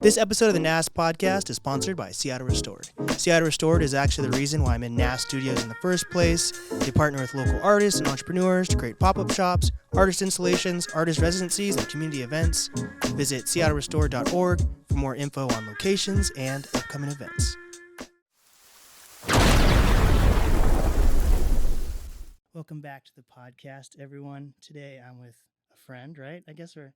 This episode of the NAST podcast is sponsored by Seattle Restored. Seattle Restored is actually the reason why I'm in NAST Studios in the first place. They partner with local artists and entrepreneurs to create pop-up shops, artist installations, artist residencies, and community events. Visit seattlerestored.org for more info on locations and upcoming events. Welcome back to the podcast, everyone. Today I'm with a friend, right? I guess we're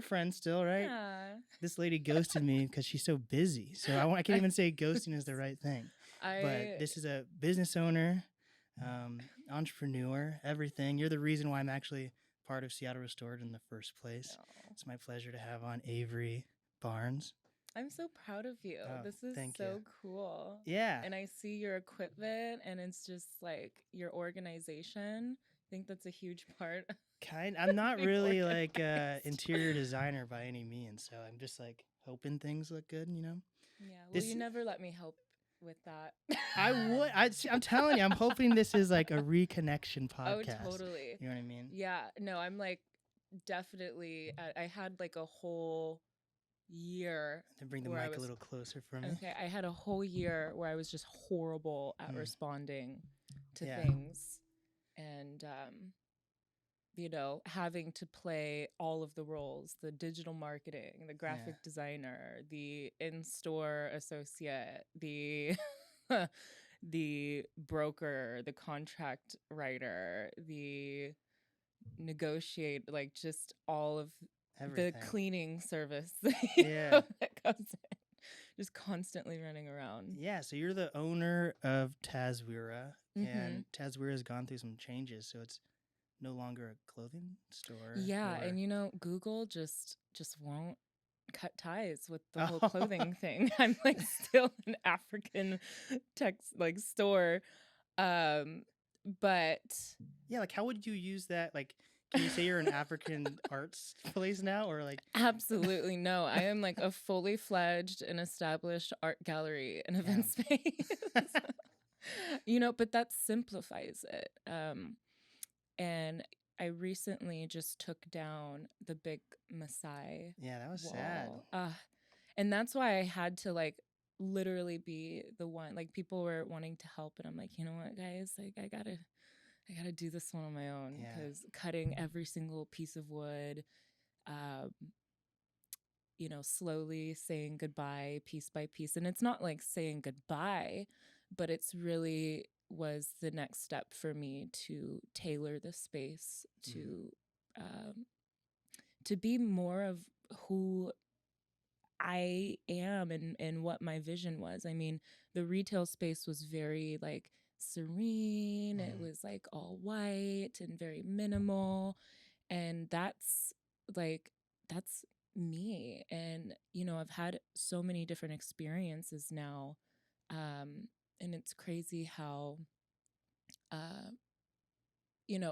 friends still, right? Yeah. This lady ghosted me because she's so busy. So I can't even say ghosting is the right thing. But this is a business owner, entrepreneur, everything. You're the reason why I'm actually part of Seattle Restored in the first place. Oh. It's my pleasure to have on Avery Barnes. I'm so proud of you. Oh, this is thank so you. cool. Yeah. And I see your equipment and it's just like your organization. I think that's a huge part. I'm not really like organized. interior designer by any means. So I'm just like hoping things look good, you know? Yeah. Well, you never let me help with that. I would. I'm telling you, I'm hoping this is like a reconnection podcast. Oh, totally. You know what I mean? Yeah. No, I'm like definitely. I had like a whole year. To bring the mic a little closer for me. Okay. I had a whole year where I was just horrible at responding to things. And, having to play all of the roles, the digital marketing, the graphic designer, the in-store associate, the the broker, the contract writer, the negotiate, like just all of everything. The cleaning service that comes in. Just constantly running around. Yeah, so you're the owner of Taswira, and Taswira has gone through some changes, so it's no longer a clothing store. Yeah, and Google just won't cut ties with the whole clothing thing. I'm like still an African store. But yeah, like how would you use that? Like, can you say you're an African arts place now, or like? Absolutely no. I am like a fully fledged and established art gallery and event space. But that simplifies it. And I recently just took down the big Maasai. Yeah, that was wall. sad. And that's why I had to like literally be the one. Like people were wanting to help, and I'm like, you know what, guys? Like I gotta do this one on my own because cutting every single piece of wood, slowly saying goodbye piece by piece, and it's not like saying goodbye, but it's really was the next step for me to tailor the space to be more of who I am and what my vision was. I mean, the retail space was very like serene. It was like all white and very minimal. And that's me. And, I've had so many different experiences now. And it's crazy how,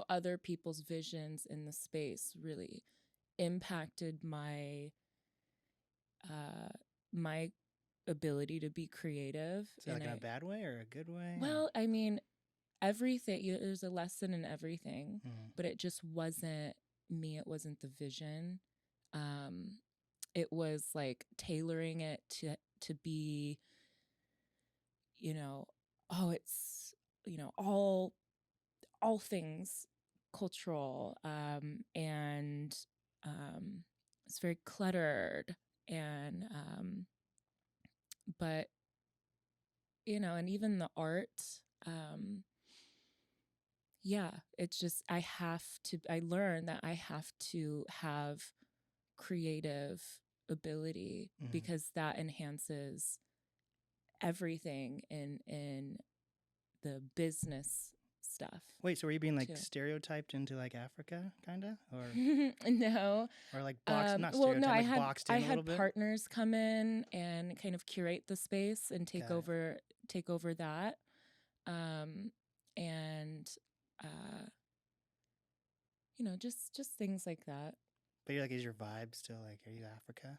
other people's visions in the space really impacted my ability to be creative. So like in a bad way or a good way? Well, I mean, everything, there's a lesson in everything, but it just wasn't me. It wasn't the vision. It was like tailoring it to be, it's, all things cultural, and it's very cluttered, and but and even the art, it's just I learned that I have to have creative ability because that enhances everything in the business stuff. Wait, so were you being like stereotyped into like Africa, kind of, or no, or like boxed? Not stereotyped. Well, no, like boxed in a little bit? Partners come in and kind of curate the space and take over that, and just things like that. But you're like, is your vibe still like, are you Africa?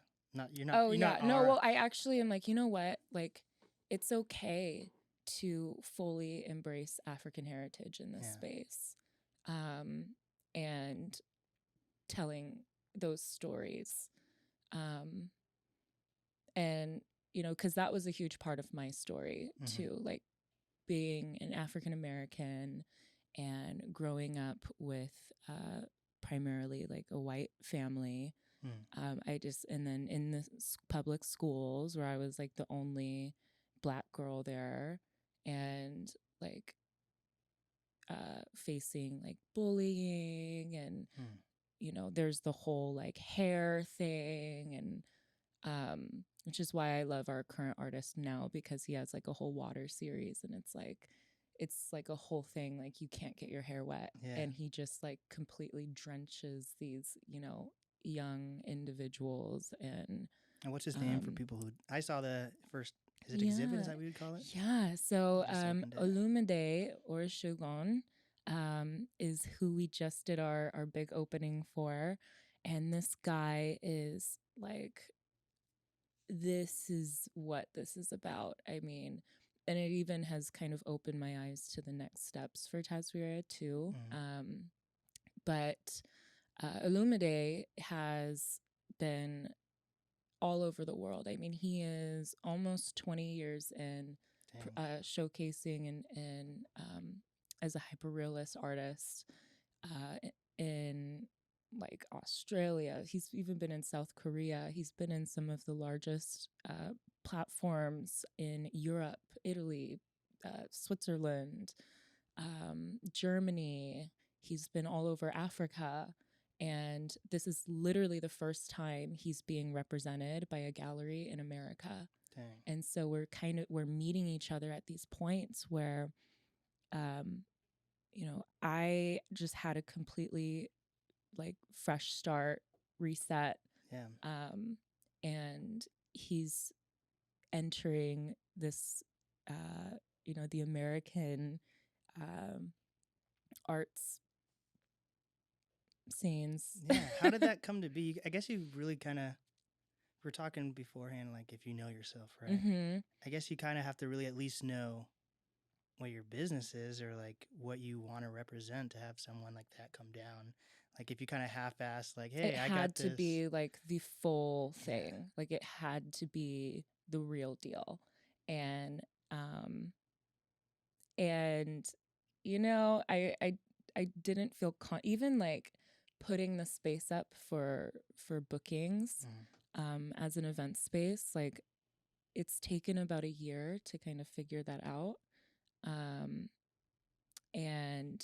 You're not. Oh yeah, no. Well, I actually am like, you know what? Like, it's okay to fully embrace African heritage in this space, and telling those stories. And, because that was a huge part of my story too, like being an African American and growing up with primarily like a white family. And then in the public schools where I was like the only Black girl there, and like facing like bullying, and there's the whole like hair thing, and which is why I love our current artist now, because he has like a whole water series, and it's like a whole thing, like you can't get your hair wet, and he just like completely drenches these young individuals. And what's his name for people who I saw the first, is it yeah, exhibit, is that what you'd call it? Yeah, so Olumide or Shogun is who we just did our big opening for, and this guy is like, this is what this is about. I mean, and it even has kind of opened my eyes to the next steps for Taswira too. But Olumide has been all over the world. I mean, he is almost 20 years in showcasing and as a hyperrealist artist in like Australia. He's even been in South Korea. He's been in some of the largest platforms in Europe, Italy, Switzerland, Germany. He's been all over Africa. And this is literally the first time he's being represented by a gallery in America. Dang. And so we're meeting each other at these points where, I just had a completely like fresh start, reset. Yeah. And he's entering this, the American arts scenes. Yeah. How did that come to be? I guess you really kind of, we're talking beforehand, like if you know yourself, right? I guess you kind of have to really at least know what your business is, or like what you want to represent, to have someone like that come down. Like if you kind of half-ass, like, hey, I got this. It had to be like the full thing. Yeah. Like it had to be the real deal. And I didn't feel even like putting the space up for bookings as an event space. Like it's taken about a year to kind of figure that out. And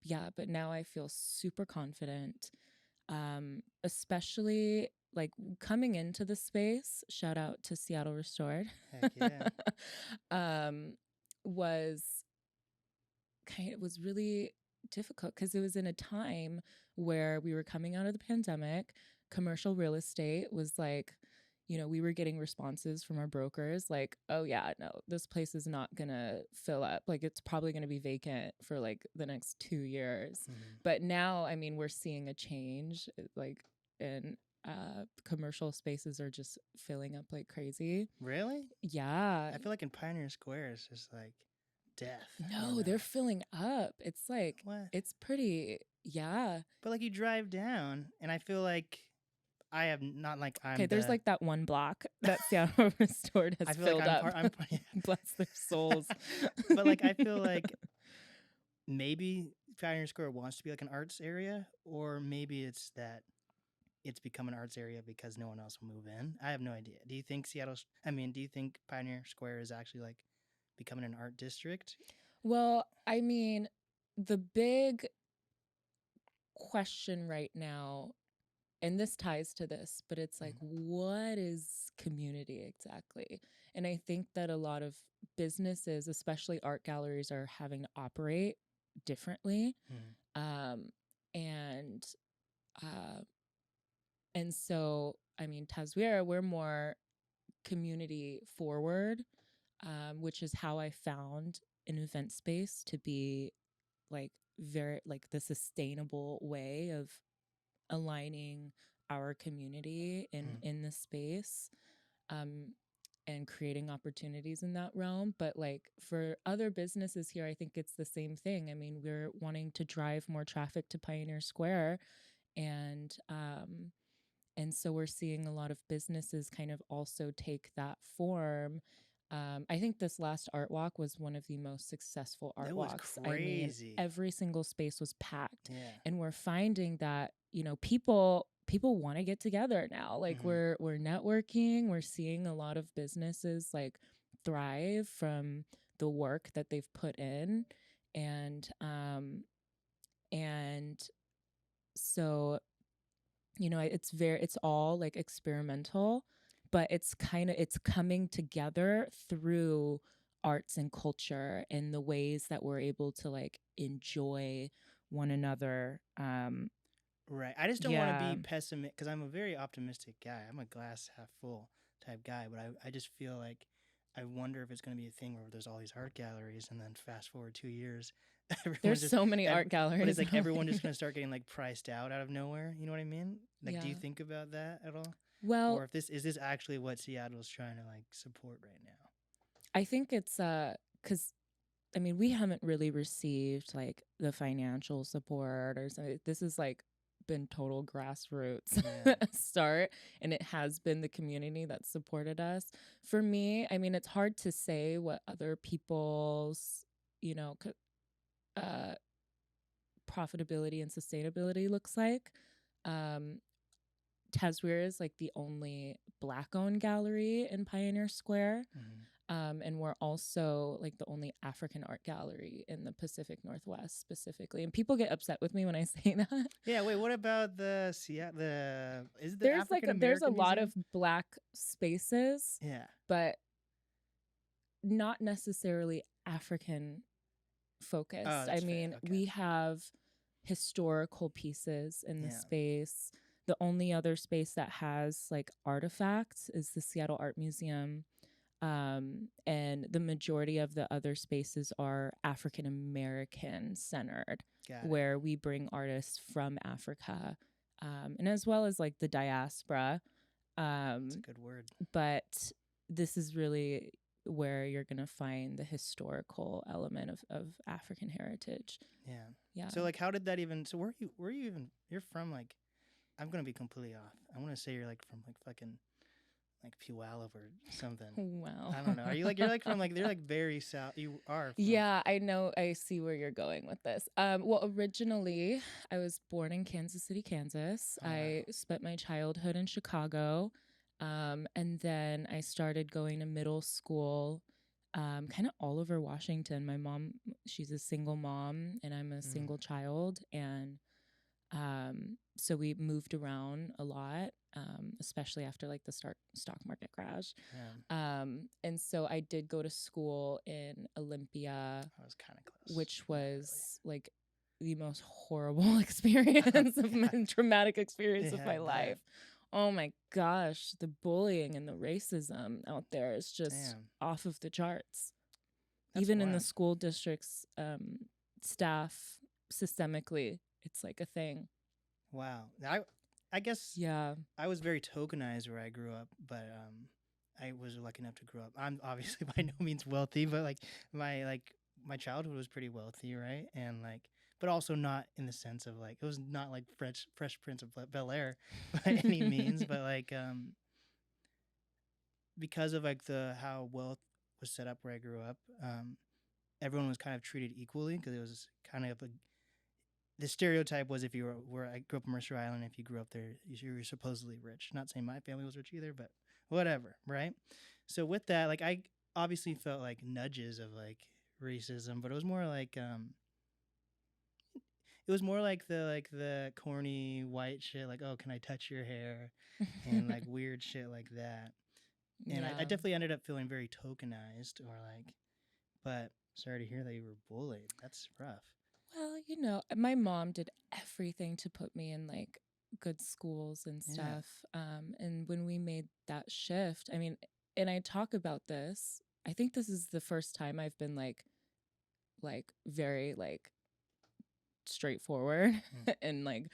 yeah, but now I feel super confident, especially like coming into the space. Shout out to Seattle Restored. Heck yeah. Was really difficult because it was in a time where we were coming out of the pandemic. Commercial real estate was like, we were getting responses from our brokers like, oh yeah, no, this place is not gonna fill up. Like it's probably gonna be vacant for like the next 2 years. But now, I mean, we're seeing a change, like, and commercial spaces are just filling up like crazy. Really? Yeah. I feel like in Pioneer Square, it's just like death. No, they're filling up. It's like, what? It's pretty, yeah. But like you drive down, and I feel like I have not like I'm. Okay, there's like that one block that Seattle Restored has filled like up. Bless their souls. But like I feel like maybe Pioneer Square wants to be like an arts area, or maybe it's that it's become an arts area because no one else will move in. I have no idea. Do you think do you think Pioneer Square is actually like becoming an art district? Well, I mean, the big question right now, and this ties to this, but it's like, what is community exactly? And I think that a lot of businesses, especially art galleries, are having to operate differently. And so, I mean, Taswira, we're more community forward, which is how I found an event space to be like very like the sustainable way of aligning our community in the space, and creating opportunities in that realm. But like for other businesses here, I think it's the same thing. I mean, we're wanting to drive more traffic to Pioneer Square, and And so we're seeing a lot of businesses kind of also take that form. I think this last art walk was one of the most successful art That was walks. crazy. Every single space was packed. Yeah. And we're finding that, people want to get together now. Like we're networking, we're seeing a lot of businesses like thrive from the work that they've put in. And so it's all like experimental, but it's coming together through arts and culture and the ways that we're able to like enjoy one another. Right. I just don't want to be pessimistic because I'm a very optimistic guy. I'm a glass half full type guy, but I just feel like I wonder if it's going to be a thing where there's all these art galleries and then fast forward 2 years, There's so many art galleries. But it's like everyone just going to start getting like priced out of nowhere. You know what I mean? Like, do you think about that at all? Well, or if this is actually what Seattle's trying to like support right now? I think it's because we haven't really received like the financial support or something. This is like been total grassroots start, and it has been the community that supported us. For me, it's hard to say what other people's profitability and sustainability looks like. Taswira is like the only Black-owned gallery in Pioneer Square. And we're also like the only African art gallery in the Pacific Northwest specifically. And people get upset with me when I say that. Yeah, wait, what about there's a lot of Black spaces. Yeah. But not necessarily African focused. Okay. We have historical pieces in the space. The only other space that has like artifacts is the Seattle Art Museum. And the majority of the other spaces are African American centered, where we bring artists from Africa, and as well as like the diaspora. That's a good word. But this is really where you're going to find the historical element of African heritage. Yeah. So like, how did that even? So were you even? You're from like, I'm gonna be completely off. I want to say you're like from like fucking like Puyallup or something. Wow. I don't know. Are you like, you're like from like, they're like very south. You are. Yeah, I know. I see where you're going with this. Well, originally I was born in Kansas City, Kansas. I spent my childhood in Chicago. And then I started going to middle school, kind of all over Washington. My mom, she's a single mom and I'm a single child. And, so we moved around a lot, especially after like the stock market crash. And so I did go to school in Olympia, I was kind of close, which was like the most horrible experience traumatic experience of my life. Oh my gosh, the bullying and the racism out there is just off of the charts. Even in the school districts, staff, systemically, it's like a thing. Wow. I guess I was very tokenized where I grew up, but I was lucky enough to grow up. I'm obviously by no means wealthy, but like my childhood was pretty wealthy, right? And like, but also not in the sense of like, it was not like Fresh Prince of Bel-Air by any means, but like because of like how wealth was set up where I grew up, everyone was kind of treated equally because it was kind of the stereotype was if you were I grew up in Mercer Island, if you grew up there, you were supposedly rich. Not saying my family was rich either, but whatever, right? So with that, like I obviously felt like nudges of like racism, but it was more like the corny white shit, like, oh, can I touch your hair, and like weird shit like that. And I definitely ended up feeling very tokenized, or like, but sorry to hear that you were bullied. That's rough. Well, my mom did everything to put me in like good schools and stuff. And when we made that shift, and I talk about this, I think this is the first time I've been like very like straightforward and like,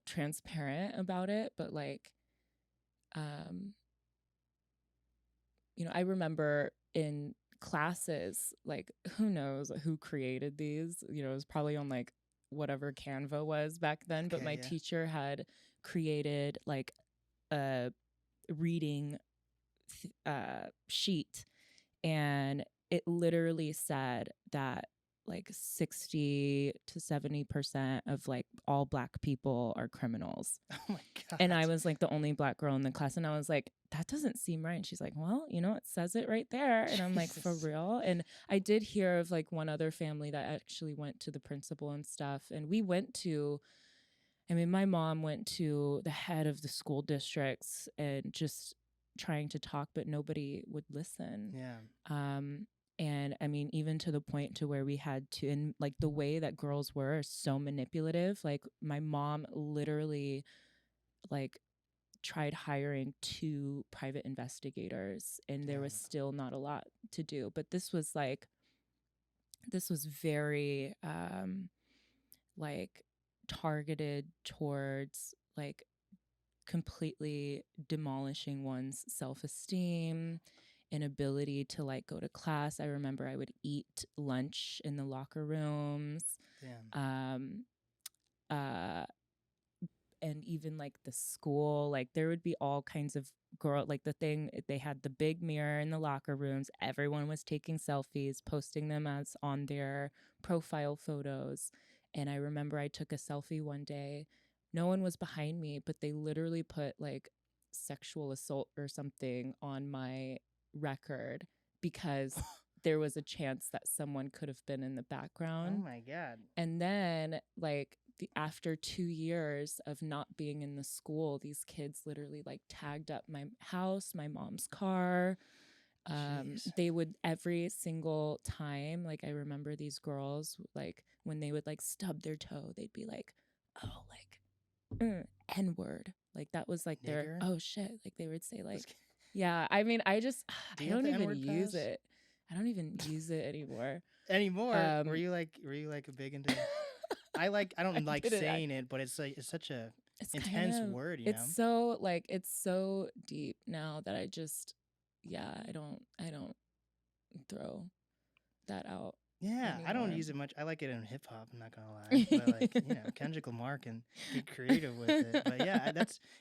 transparent about it. But like, I remember in classes, like who knows who created these, it was probably on like whatever Canva was back then, but my teacher had created like a reading sheet, and it literally said that like 60 to 70% of like all Black people are criminals. Oh my God. And I was like the only Black girl in the class, and I was like, that doesn't seem right. And she's like, well, you know, it says it right there. And I'm like, for real? And I did hear of like one other family that actually went to the principal and stuff. And we went to, I mean, my mom went to the head of the school districts and just trying to talk, but nobody would listen. Yeah. And I mean, even to the point to where we had to, and like the way that girls were so manipulative. Like my mom literally like tried hiring 2 private investigators, and there was still not a lot to do. But this was very like targeted towards like completely demolishing one's self-esteem, inability to like go to class. I remember I would eat lunch in the locker rooms. Damn. And even like the school, like there would be all kinds of like they had the big mirror in the locker rooms. Everyone was taking selfies, posting them as on their profile photos. And I remember I took a selfie one day. No one was behind me, but they literally put like sexual assault or something on my record because there was a chance that someone could have been in the background. Oh my God. And then like after 2 years of not being in the school, these kids literally like tagged up my house, my mom's car. They would every single time, like I remember these girls, like when they would like stub their toe, they'd be like, oh, like N-word. Like that was like their, oh shit. Like they would say like, yeah, I mean, I don't even use it. I don't even use it anymore. Were you like a big into I don't like saying it, but it's like it's such a intense word, you know? It's so like it's so deep now that I just I don't throw that out. Yeah, anymore. I don't use it much. I like it in hip hop, I'm not gonna lie. But like, you know, Kendrick Lamar can get creative with it. But yeah,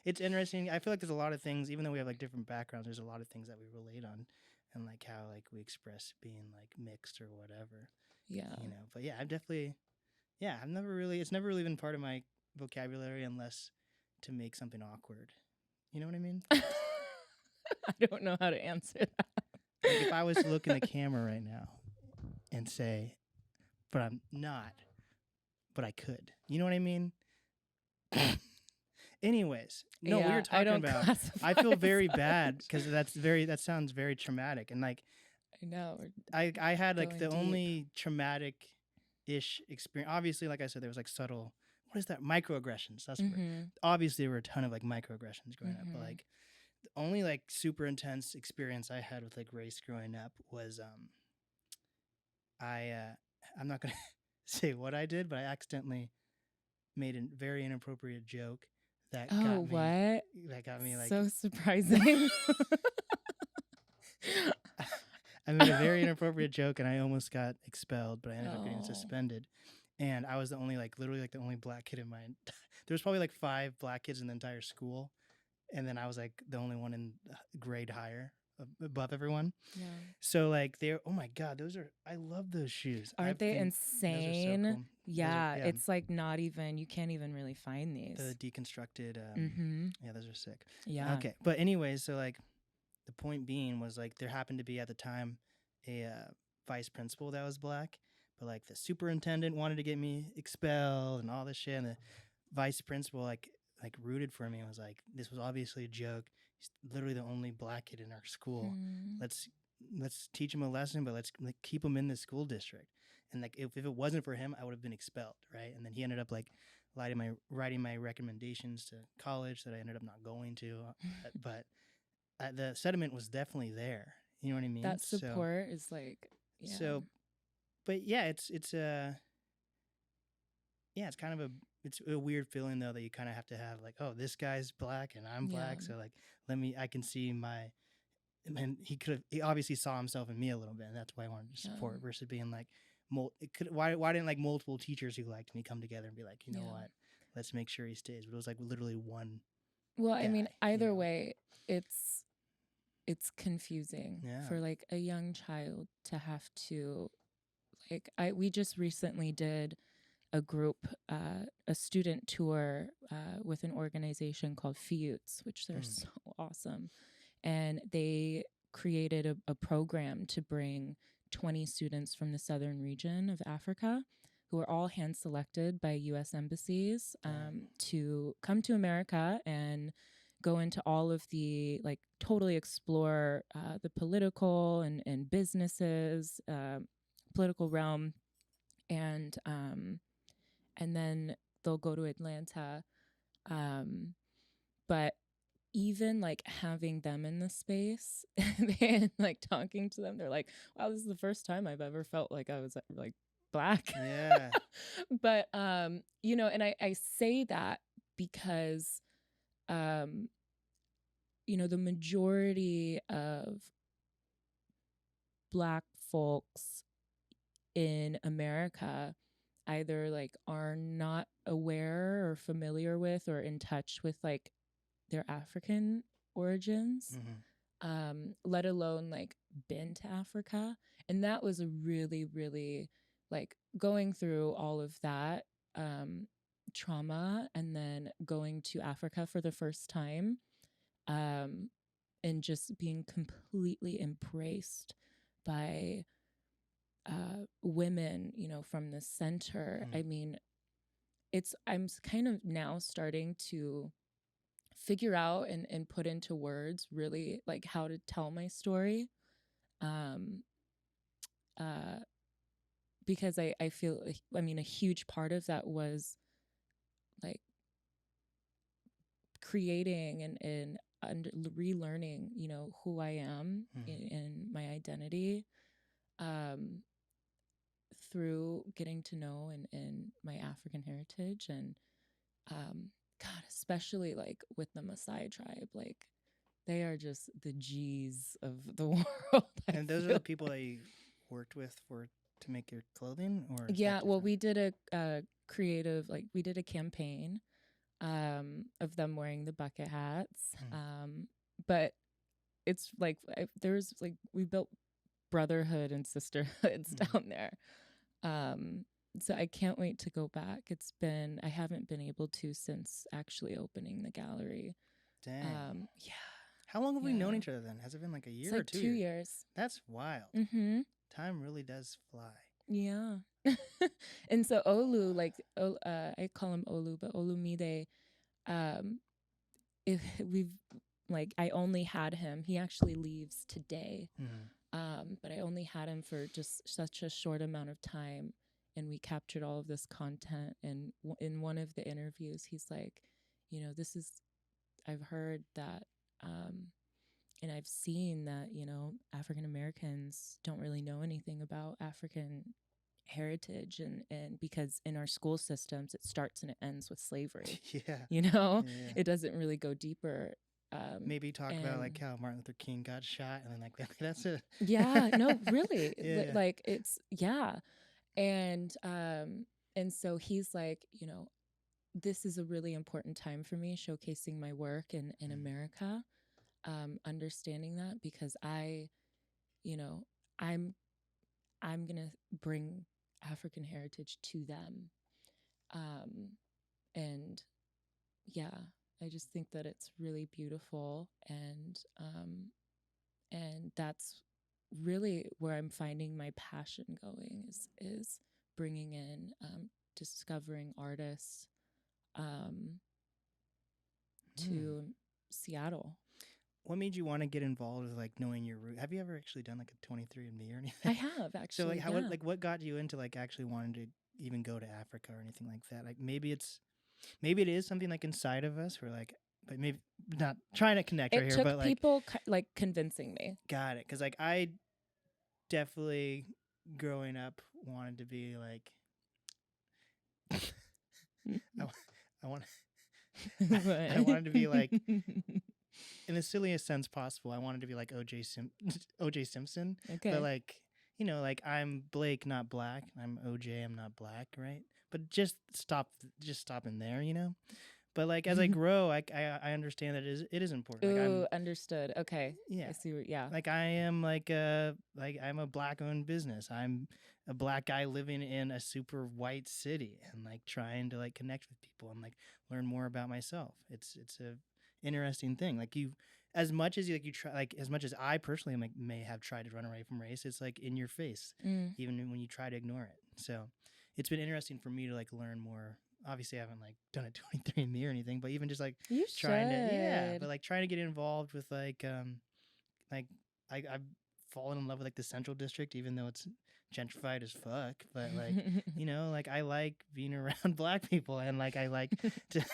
it's interesting. I feel like there's a lot of things, even though we have like different backgrounds, there's a lot of things that we relate on, and like how like we express being like mixed or whatever. Yeah. You know, but yeah, I've never really, it's never really been part of my vocabulary unless to make something awkward. You know what I mean? I don't know how to answer that. Like if I was to look in the camera right now and say, but I'm not, but I could. You know what I mean? Anyways, no, we were talking about, I feel very bad because that sounds very traumatic. And like, I know. I had like the only traumatic-ish experience. Obviously, like I said, there was like subtle, what is that? Microaggressions. That's obviously there were a ton of like microaggressions growing up, but like the only like super intense experience I had with like race growing up was I'm not gonna say what I did, but I accidentally made a very inappropriate joke that got me like so surprising. I made a very inappropriate joke and I almost got expelled, but I ended up getting suspended. And I was the only literally the only Black kid in my there was probably like 5 Black kids in the entire school, and then I was like the only one in grade higher above everyone. Yeah. So like oh my God, I love those shoes. Aren't they insane? Those are so cool. Yeah, it's like not even, you can't even really find these. The deconstructed yeah, those are sick. Yeah. Okay. But anyways, so like the point being was like there happened to be at the time a vice principal that was Black, but like the superintendent wanted to get me expelled and all this shit, and the vice principal like rooted for me and was like, this was obviously a joke. He's literally the only Black kid in our school. Let's teach him a lesson, but let's keep him in the school district. And like if it wasn't for him, I would have been expelled, right? And then he ended up like writing my recommendations to college that I ended up not going to, but the sediment was definitely there. You know what I mean? That support is like, yeah. So, but yeah, it's kind of it's a weird feeling though that you kind of have to have like, oh, this guy's Black and I'm Black, so like I can see and he obviously saw himself in me a little bit, and that's why I wanted to support versus being like, why didn't like multiple teachers who liked me come together and be like, you know what, let's make sure he stays. But it was like literally one Well, I guy, mean, you either know? way, it's confusing Yeah. for like a young child to have to like we just recently did a group, a student tour with an organization called FIUTS, which they're so awesome. And they created a program to bring 20 students from the southern region of Africa who are all hand selected by US embassies to come to America and go into all of the, like, totally explore the political and businesses, political realm. And then they'll go to Atlanta. But even like having them in the space and like talking to them, they're like, wow, this is the first time I've ever felt like I was like Black. Yeah. But you know, and I say that because you know, the majority of Black folks in America either like are not aware or familiar with or in touch with like their African origins, let alone like been to Africa. And that was a really, really like going through all of that trauma and then going to Africa for the first time, and just being completely embraced by women, you know, from the center. I mean, I'm kind of now starting to figure out and put into words really like how to tell my story. Because I feel, I mean, a huge part of that was like creating and relearning, you know, who I am in my identity, through getting to know and my African heritage. And God, especially like with the Maasai tribe, like they are just the G's of the world. And those are the people that you worked with to make your clothing, or yeah, well, we did a creative, like we did a campaign of them wearing the bucket hats. But it's like there's like we built brotherhood and sisterhoods down there. So I can't wait to go back. I haven't been able to since actually opening the gallery. Dang. Yeah. How long have we known each other then? Has it been like a year It's like or 2 2 years? years. That's wild. Time really does fly. Yeah. And so Olu, like I call him Olu, but Olumide, if we've like I only had him. He actually leaves today. But I only had him for just such a short amount of time, and we captured all of this content. And in one of the interviews, he's like, you know, I've heard that, and I've seen that, you know, African Americans don't really know anything about African heritage, and because in our school systems, it starts and it ends with slavery. Yeah. You know, it doesn't really go deeper. Maybe talk about like how Martin Luther King got shot, and then like that's it. Yeah, no, really. Yeah. Like it's and so he's like, you know, this is a really important time for me, showcasing my work in America, understanding that, because you know, I'm gonna bring African heritage to them, and yeah, I just think that it's really beautiful, and that's really where I'm finding my passion going is bringing in, discovering artists to Seattle. What made you want to get involved with like knowing your root? Have you ever actually done like a 23andMe or anything? I have actually. So like how what got you into like actually wanting to even go to Africa or anything like that? Like maybe it is something like inside of us. We're like, but maybe not trying to connect right here. But like people like convincing me. Got it, because like I definitely growing up wanted to be like I wanted to be like, in the silliest sense possible, I wanted to be like OJ Simpson. Okay. But like, you know, like I'm Blake, not Black. I'm OJ, I'm not Black, right? but just stop in there, you know. But like as I grow, I understand that it is important. Like Ooh, understood. Okay. yeah, I see what, yeah. like I am like I'm a black owned business. I'm a black guy living in a super white city and like trying to like connect with people and like learn more about myself. It's a interesting thing. Like you, as much as you try, like as much as I personally like, may have tried to run away from race, it's like in your face, even when you try to ignore it. So it's been interesting for me to like learn more. Obviously, I haven't like done a 23andMe or anything, but even just like You trying to, yeah, should. but like trying to get involved with like I've fallen in love with like the Central District, even though it's gentrified as fuck. But like, you know, like I like being around black people, and like I like to,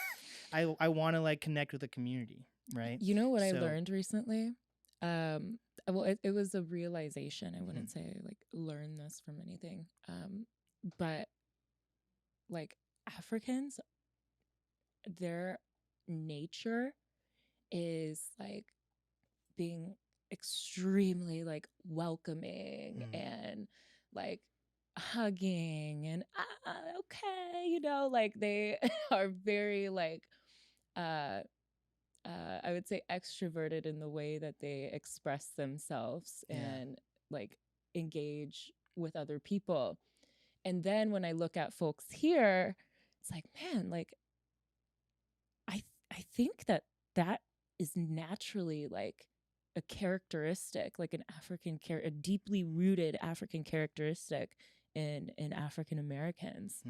I want to like connect with the community, right? You know what I learned recently? Well, it was a realization. I wouldn't say I like learn this from anything. But like Africans, their nature is like being extremely like welcoming and like hugging and okay, you know, like they are very like I would say extroverted in the way that they express themselves and like engage with other people. And then when I look at folks here, it's like, man, like I think that that is naturally like a characteristic, like an a deeply rooted African characteristic in African Americans.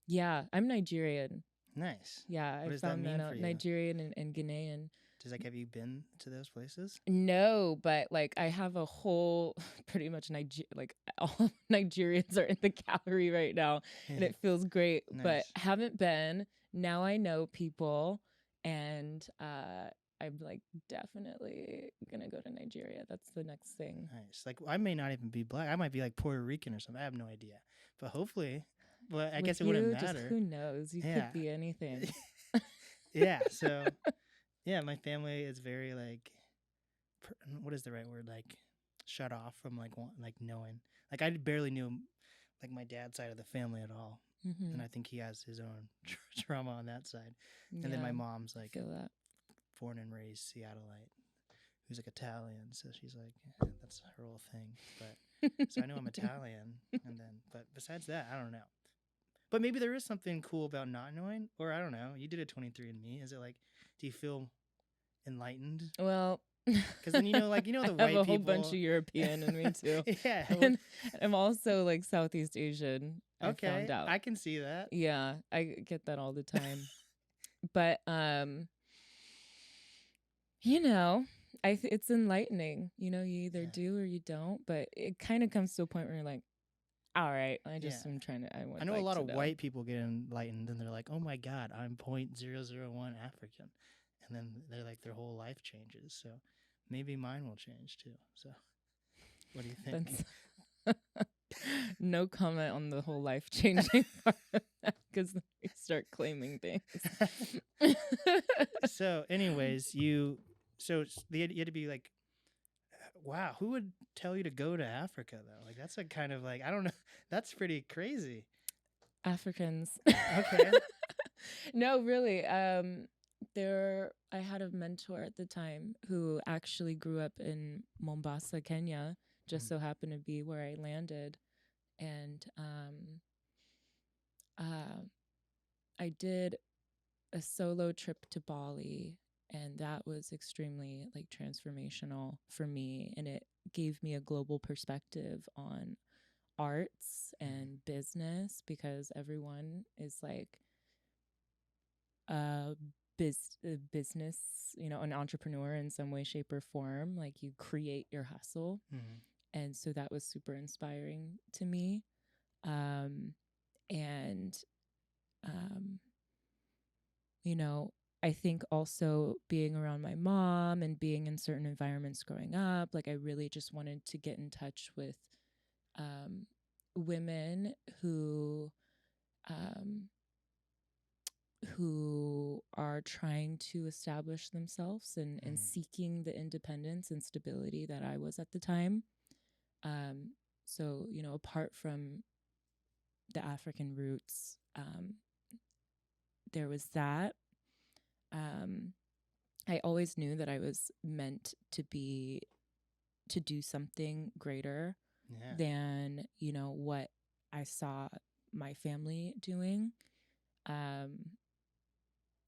Yeah, I'm Nigerian. Nice. Yeah, what I does found that mean that out. for you? Nigerian and Ghanaian. Does like have you been to those places? No, but like I have a whole pretty much like all Nigerians are in the gallery right now, and it feels great. Nice. But haven't been. Now I know people, and I'm like definitely gonna go to Nigeria. That's the next thing. Nice. Like I may not even be black. I might be like Puerto Rican or something. I have no idea. But hopefully, well, I guess it wouldn't matter. Just who knows? You could be anything. Yeah. So, yeah, my family is very like, what is the right word? Like, shut off from like knowing. Like I barely knew like my dad's side of the family at all, and I think he has his own trauma on that side. And then my mom's like born and raised Seattleite, who's like Italian, so she's like, yeah, that's her whole thing. But so I know I'm Italian, and then but besides that, I don't know. But maybe there is something cool about not knowing, or I don't know. You did a 23andMe. Is it like, do you feel enlightened? Well, because then the white people. I have a whole bunch of European in me too. Yeah, and I'm also like Southeast Asian. Okay, I found out. I can see that. Yeah, I get that all the time. But it's enlightening. You know, you either do or you don't. But it kind of comes to a point where you're like, all right, I'm trying to. I know a lot of white people get enlightened, and they're like, "Oh my God, I'm 0.001 African," and then they're like, their whole life changes. So maybe mine will change too. So, what do you think? No comment on the whole life changing part of that, because we start claiming things. So, anyways, you had to be like, wow, who would tell you to go to Africa though? Like that's a kind of like, I don't know, that's pretty crazy. Africans. Okay. No, really. I had a mentor at the time who actually grew up in Mombasa, Kenya, just so happened to be where I landed. And I did a solo trip to Bali, and that was extremely like transformational for me, and it gave me a global perspective on arts and business, because everyone is like a business, an entrepreneur in some way, shape, or form. Like you create your hustle. And so that was super inspiring to me. I think also being around my mom and being in certain environments growing up, like I really just wanted to get in touch with women who are trying to establish themselves and seeking the independence and stability that I was at the time. So, apart from the African roots. There was that. I always knew that I was meant to do something greater than, what I saw my family doing.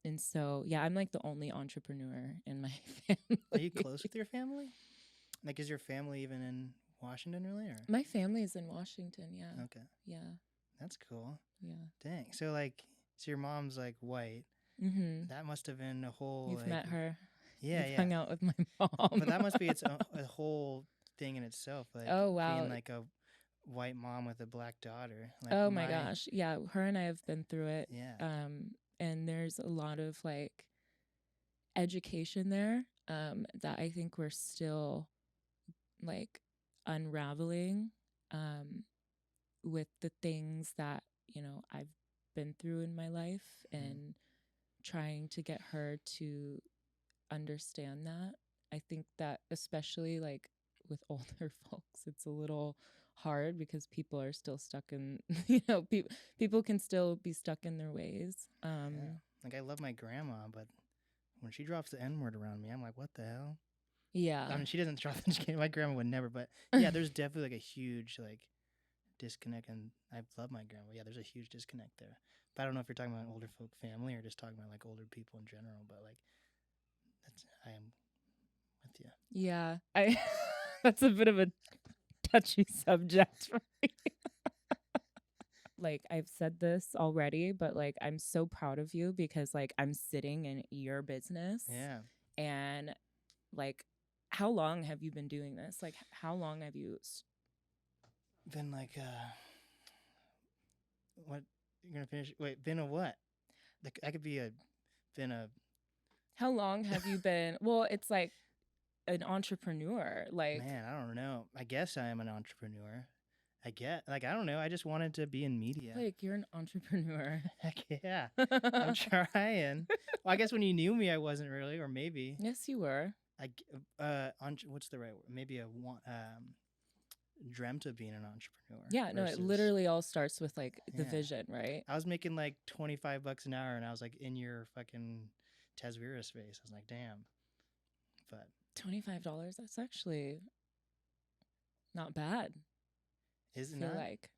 And so, yeah, I'm like the only entrepreneur in my family. Are you close with your family? Like, is your family even in Washington really? Or? My family is in Washington, yeah. Okay. Yeah. That's cool. Yeah. Dang. So, like, your mom's, like, white. Mm-hmm. That must have been a whole, You've like... met her. Yeah, You've hung out with my mom. But that must be a whole thing in itself. Like, oh, wow. being, like, a white mom with a black daughter. Like, oh, my gosh. Yeah, her and I have been through it. Yeah. And there's a lot of, like, education there that I think we're still, like, unraveling with the things that, I've been through in my life, and trying to get her to understand that. I think that especially, like, with older folks, it's a little hard because people are still stuck in, people can still be stuck in their ways. Yeah. Like, I love my grandma, but when she drops the N-word around me, I'm like, what the hell? Yeah. I mean, she doesn't drop the my grandma would never, but yeah, there's definitely, like, a huge, like, disconnect, and I love my grandma. Yeah, there's a huge disconnect there. But I don't know if you're talking about an older folk family or just talking about, like, older people in general, but, like, I am with you. Yeah. That's a bit of a touchy subject for me. Like, I've said this already, but, like, I'm so proud of you because, like, I'm sitting in your business. Yeah. And, like, how long have you been doing this? Like, how long have you been, like, what? You're going to finish? Wait, been a what? Like, I could be been a... How long have you been... Well, it's like an entrepreneur. Like, man, I don't know. I guess I am an entrepreneur. I don't know. I just wanted to be in media. Like, you're an entrepreneur. Heck yeah. I'm trying. Well, I guess when you knew me, I wasn't really, or maybe. Yes, you were. What's the right word? Maybe dreamt of being an entrepreneur. Yeah, no, it literally all starts with, like, the vision, right? I was making, like, $25 an hour, and I was, like, in your fucking Taswira space. I was like, damn. But $25, that's actually not bad. Is it I feel not? like.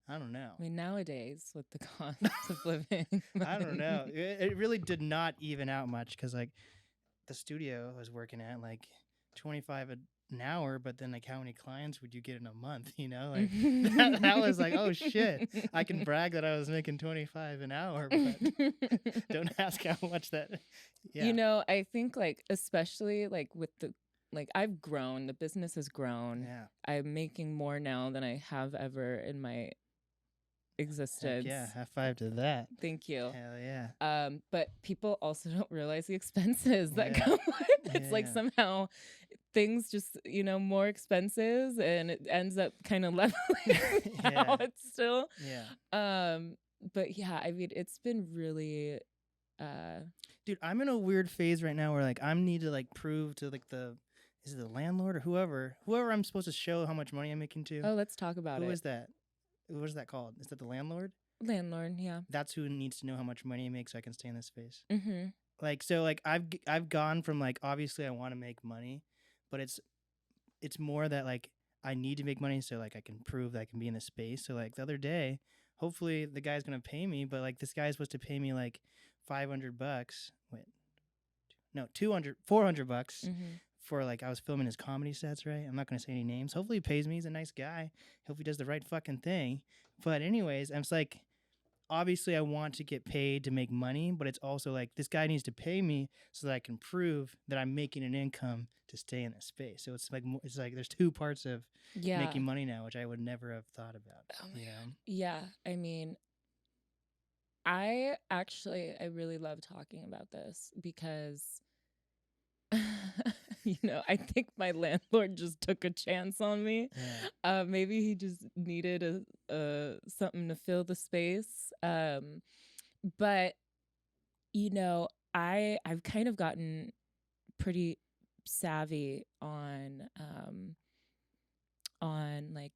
I don't know. I mean, nowadays, with the cost of living. I don't know. It really did not even out much because, like, the studio I was working at, like, $25 an hour, but then, like, how many clients would you get in a month, Like, that was like, oh, shit. I can brag that I was making $25 an hour, but don't ask how much that... Yeah. I think, like, especially, like, with the... Like, I've grown. The business has grown. Yeah. I'm making more now than I have ever in my existence. Heck yeah, high five to that. Thank you. Hell yeah. But people also don't realize the expenses that come with it. It's like somehow things just, more expenses, and it ends up kind of leveling out still. Yeah. But yeah, I mean, it's been really... Dude, I'm in a weird phase right now where, like, I need to, like, prove to, like, is it the landlord or whoever I'm supposed to show how much money I'm making to? Oh, let's talk about it. Who is that? What is that called? Is that the landlord? Landlord, yeah. That's who needs to know how much money I make so I can stay in this space. Mm-hmm. Like, so, like, I've gone from, like, obviously I want to make money, but it's more that, like, I need to make money so, like, I can prove that I can be in this space. So, like, the other day, hopefully the guy's gonna pay me, but, like, this guy's supposed to pay me, like, $500. Wait, no, $400 for, like, I was filming his comedy sets, right? I'm not gonna say any names. Hopefully he pays me. He's a nice guy. Hope he does the right fucking thing. But anyways, I'm just like, obviously I want to get paid to make money, but it's also like this guy needs to pay me so that I can prove that I'm making an income to stay in this space. So it's like there's two parts of making money now, which I would never have thought about. Oh my God. Yeah, I mean, I really love talking about this because, I think my landlord just took a chance on me. Yeah. Maybe he just needed something to fill the space. But, I've kind of gotten pretty savvy on like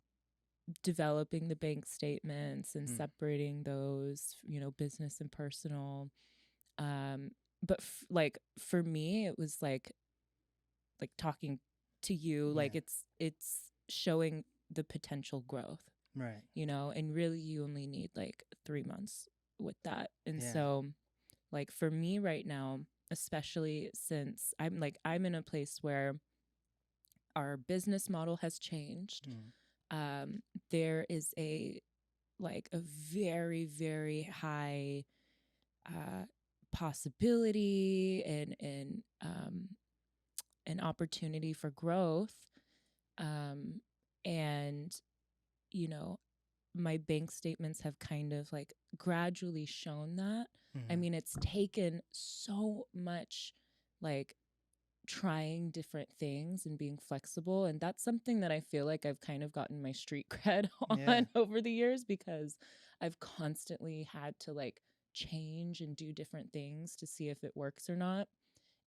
developing the bank statements and Mm. separating those, business and personal. But like for me, it was like talking to you, like Yeah. it's showing the potential growth, Right. and really you only need like 3 months with that. And Yeah. so like for me right now, especially since I'm in a place where our business model has changed. There is a very, very high possibility and an opportunity for growth. And, you know, my bank statements have kind of like gradually shown that. I mean, it's taken so much like trying different things and being flexible. And that's something that I feel like I've kind of gotten my street cred on over the years, because I've constantly had to like change and do different things to see if it works or not.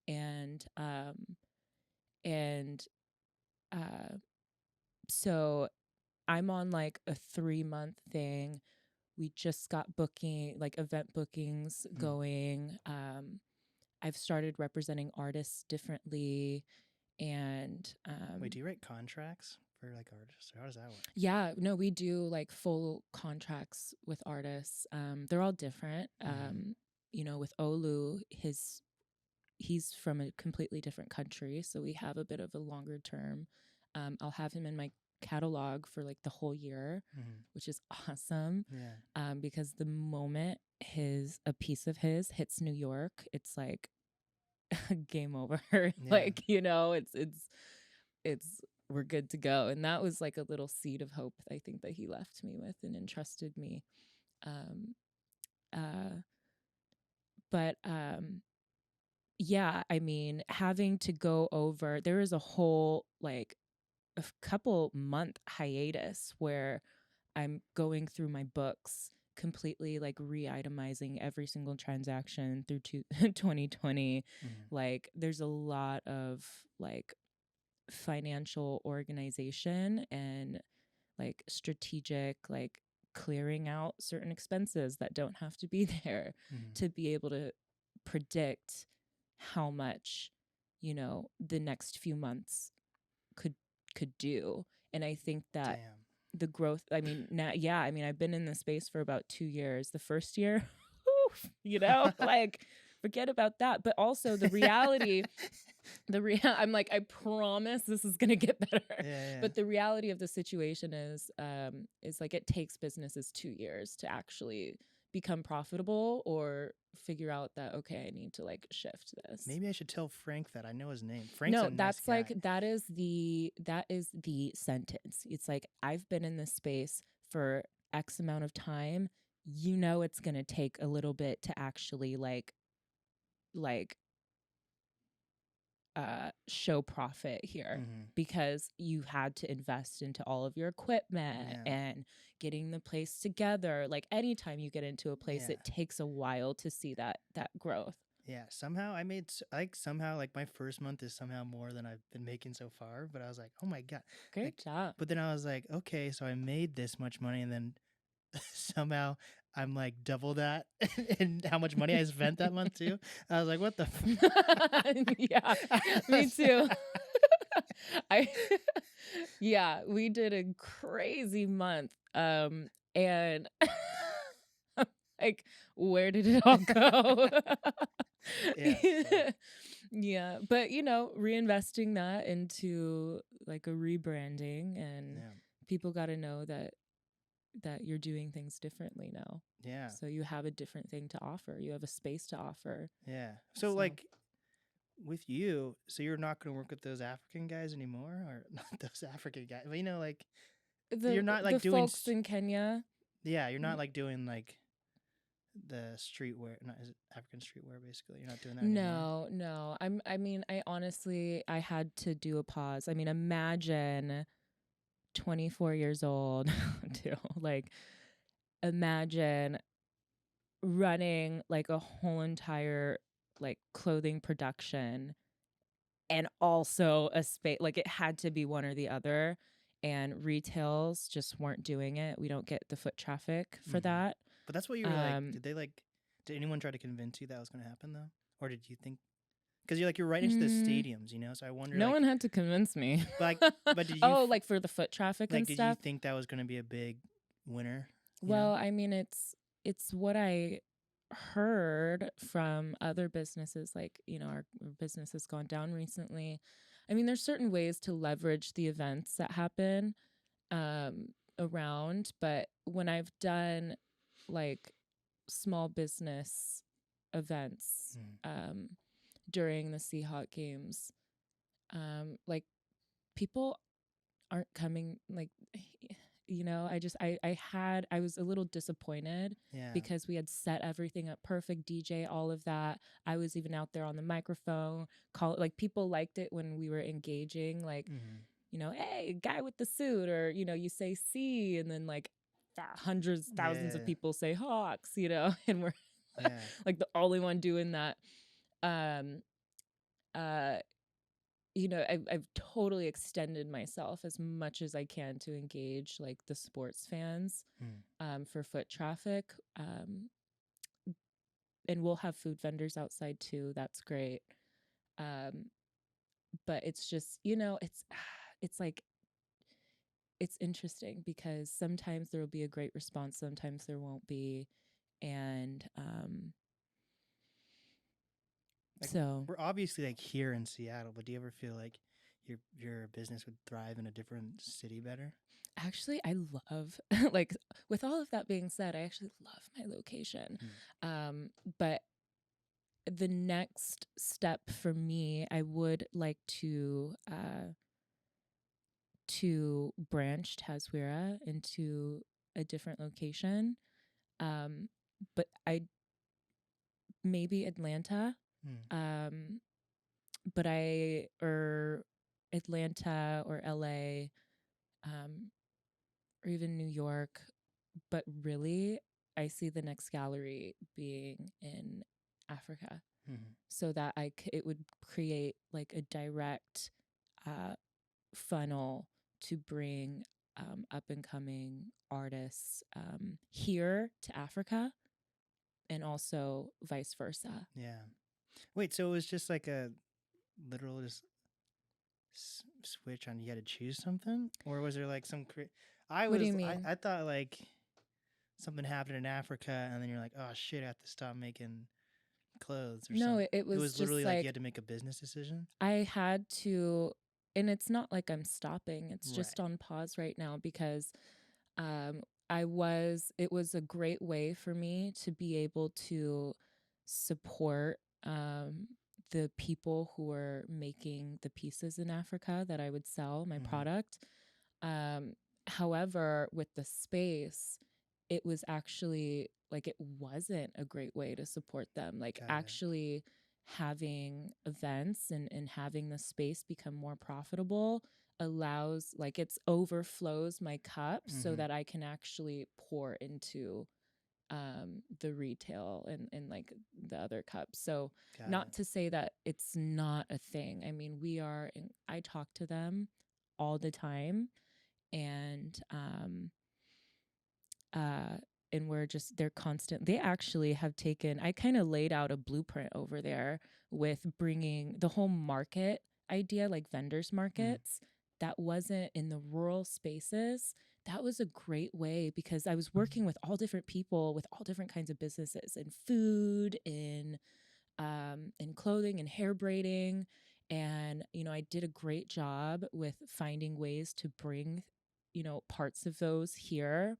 And and so I'm on like a 3-month thing. We just got event bookings going. I've started representing artists differently. And Wait, do you write contracts for like artists? Or how does that work? yeah, no, we do like full contracts with artists. They're all different. With Olu, he's from a completely different country, so we have a bit of a longer term. I'll have him in my catalog for like the whole year, which is awesome. Yeah. Because the moment a piece of his hits New York, it's like game over. Like, it's we're good to go. And that was like a little seed of hope, I think, that he left me with and entrusted me. But yeah, I mean, having to go over, there is a whole like a couple month hiatus where I'm going through my books, completely like re-itemizing every single transaction through 2020. Like there's a lot of like financial organization and like strategic, like clearing out certain expenses that don't have to be there to be able to predict how much the next few months could do. And I think that the growth, I mean, now, yeah, I mean, I've been in this space for about 2 years. The first year, like forget about that. But also the reality, I'm like, I promise this is going to get better. Yeah. But the reality of the situation is like it takes businesses 2 years to actually become profitable or figure out that, okay, I need to like shift this. Maybe I should tell Frank that. I know his name. Frank's no, a nice that's guy. like that is the sentence. It's like, I've been in this space for X amount of time. It's gonna take a little bit to actually like show profit here, because you had to invest into all of your equipment and getting the place together. Like anytime you get into a place, it takes a while to see that growth. Yeah, somehow I made somehow like my first month is somehow more than I've been making so far. But I was like, oh my God, great job. But then I was like, okay, so I made this much money, and then somehow I'm like double that in how much money I spent that month too. I was like, what the? Yeah, me too. We did a crazy month. And like, where did it all go? Yeah, but reinvesting that into like a rebranding, and people got to know that you're doing things differently now. Yeah. So you have a different thing to offer. You have a space to offer. Yeah. So like with you, so you're not going to work with those African guys anymore, or not those African guys? But like you're not like the doing folks in Kenya. Yeah, you're not like doing like the streetwear, not is it African streetwear basically. You're not doing that anymore. No. I mean, I had to do a pause. I mean, imagine 24 years old too. Like imagine running like a whole entire like clothing production and also a space. Like it had to be one or the other. and retails just weren't doing it. We don't get the foot traffic for Mm-hmm. that. But that's what you were like. Did anyone try to convince you that was going to happen though, or did you think? Because you're right into the stadiums, So I wonder, no one had to convince me. but did you? Like for the foot traffic and did stuff. You think that was going to be a big winner? Well, I mean, it's what I heard from other businesses. Like, our business has gone down recently. I mean, there's certain ways to leverage the events that happen around, but when I've done like small business events during the Seahawk games, like people aren't coming. Like, I was a little disappointed because we had set everything up perfect, DJ, all of that. I was even out there on the microphone, people liked it when we were engaging, like, hey, guy with the suit, or, you say C, and then like hundreds, thousands of people say Hawks, and we're like the only one doing that. I've totally extended myself as much as I can to engage like the sports fans for foot traffic. And we'll have food vendors outside too. That's great. But it's just, it's like, it's interesting because sometimes there will be a great response, sometimes there won't be. And so we're obviously like here in Seattle, but do you ever feel like your business would thrive in a different city better? Actually, I love, like, with all of that being said, I actually love my location. But the next step for me, I would like to branch Taswira into a different location. But maybe Atlanta. But or Atlanta or LA, or even New York. But really, I see the next gallery being in Africa, so that it would create like a direct funnel to bring up and coming artists here to Africa, and also vice versa. Yeah. Wait, so it was just like a literal just switch on, you had to choose something, or was there like some What do you mean? I thought like something happened in Africa and then you're like, oh shit, I have to stop making clothes or no, something. it was literally just like you had to make a business decision. I had to, and it's not like I'm stopping, it's just on pause right now because it was a great way for me to be able to support the people who are making the pieces in Africa that I would sell my product. However, with the space, it was actually like, it wasn't a great way to support them. Like, actually having events and having the space become more profitable allows, like, it's overflows my cup so that I can actually pour into the retail and like the other cups. So not to say that it's not a thing. I mean, I talk to them all the time, and they're constant. They actually have I kind of laid out a blueprint over there with bringing the whole market idea, like vendors markets, that wasn't in the rural spaces. That was a great way because I was working with all different people with all different kinds of businesses, in food, in clothing and hair braiding. And, I did a great job with finding ways to bring, parts of those here.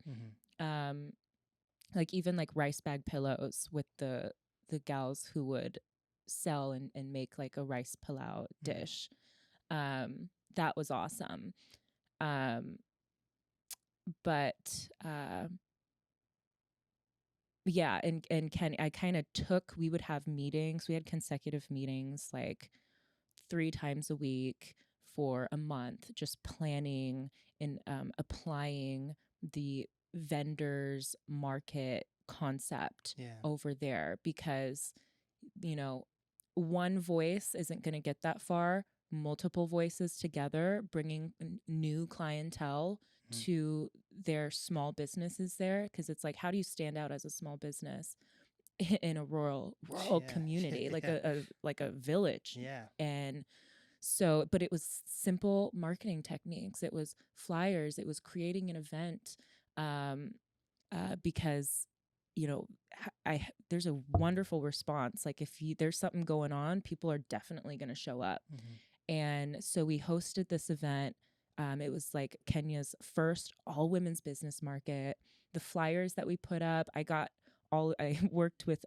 Like even like rice bag pillows with the gals who would sell and make like a rice pilau dish. That was awesome. But yeah, and Kenny, I kind of we would have meetings. We had consecutive meetings like 3 times a week for a month, just planning and applying the vendors market concept over there, because one voice isn't going to get that far. multiple voices together, bringing new clientele to their small businesses there. Because it's like, how do you stand out as a small business in a rural community, like a village? Yeah. And so, but it was simple marketing techniques. It was flyers. It was creating an event, because, you know, there's a wonderful response. Like if there's something going on, people are definitely going to show up. And so we hosted this event. It was like Kenya's first all women's business market. The flyers that we put up, I worked with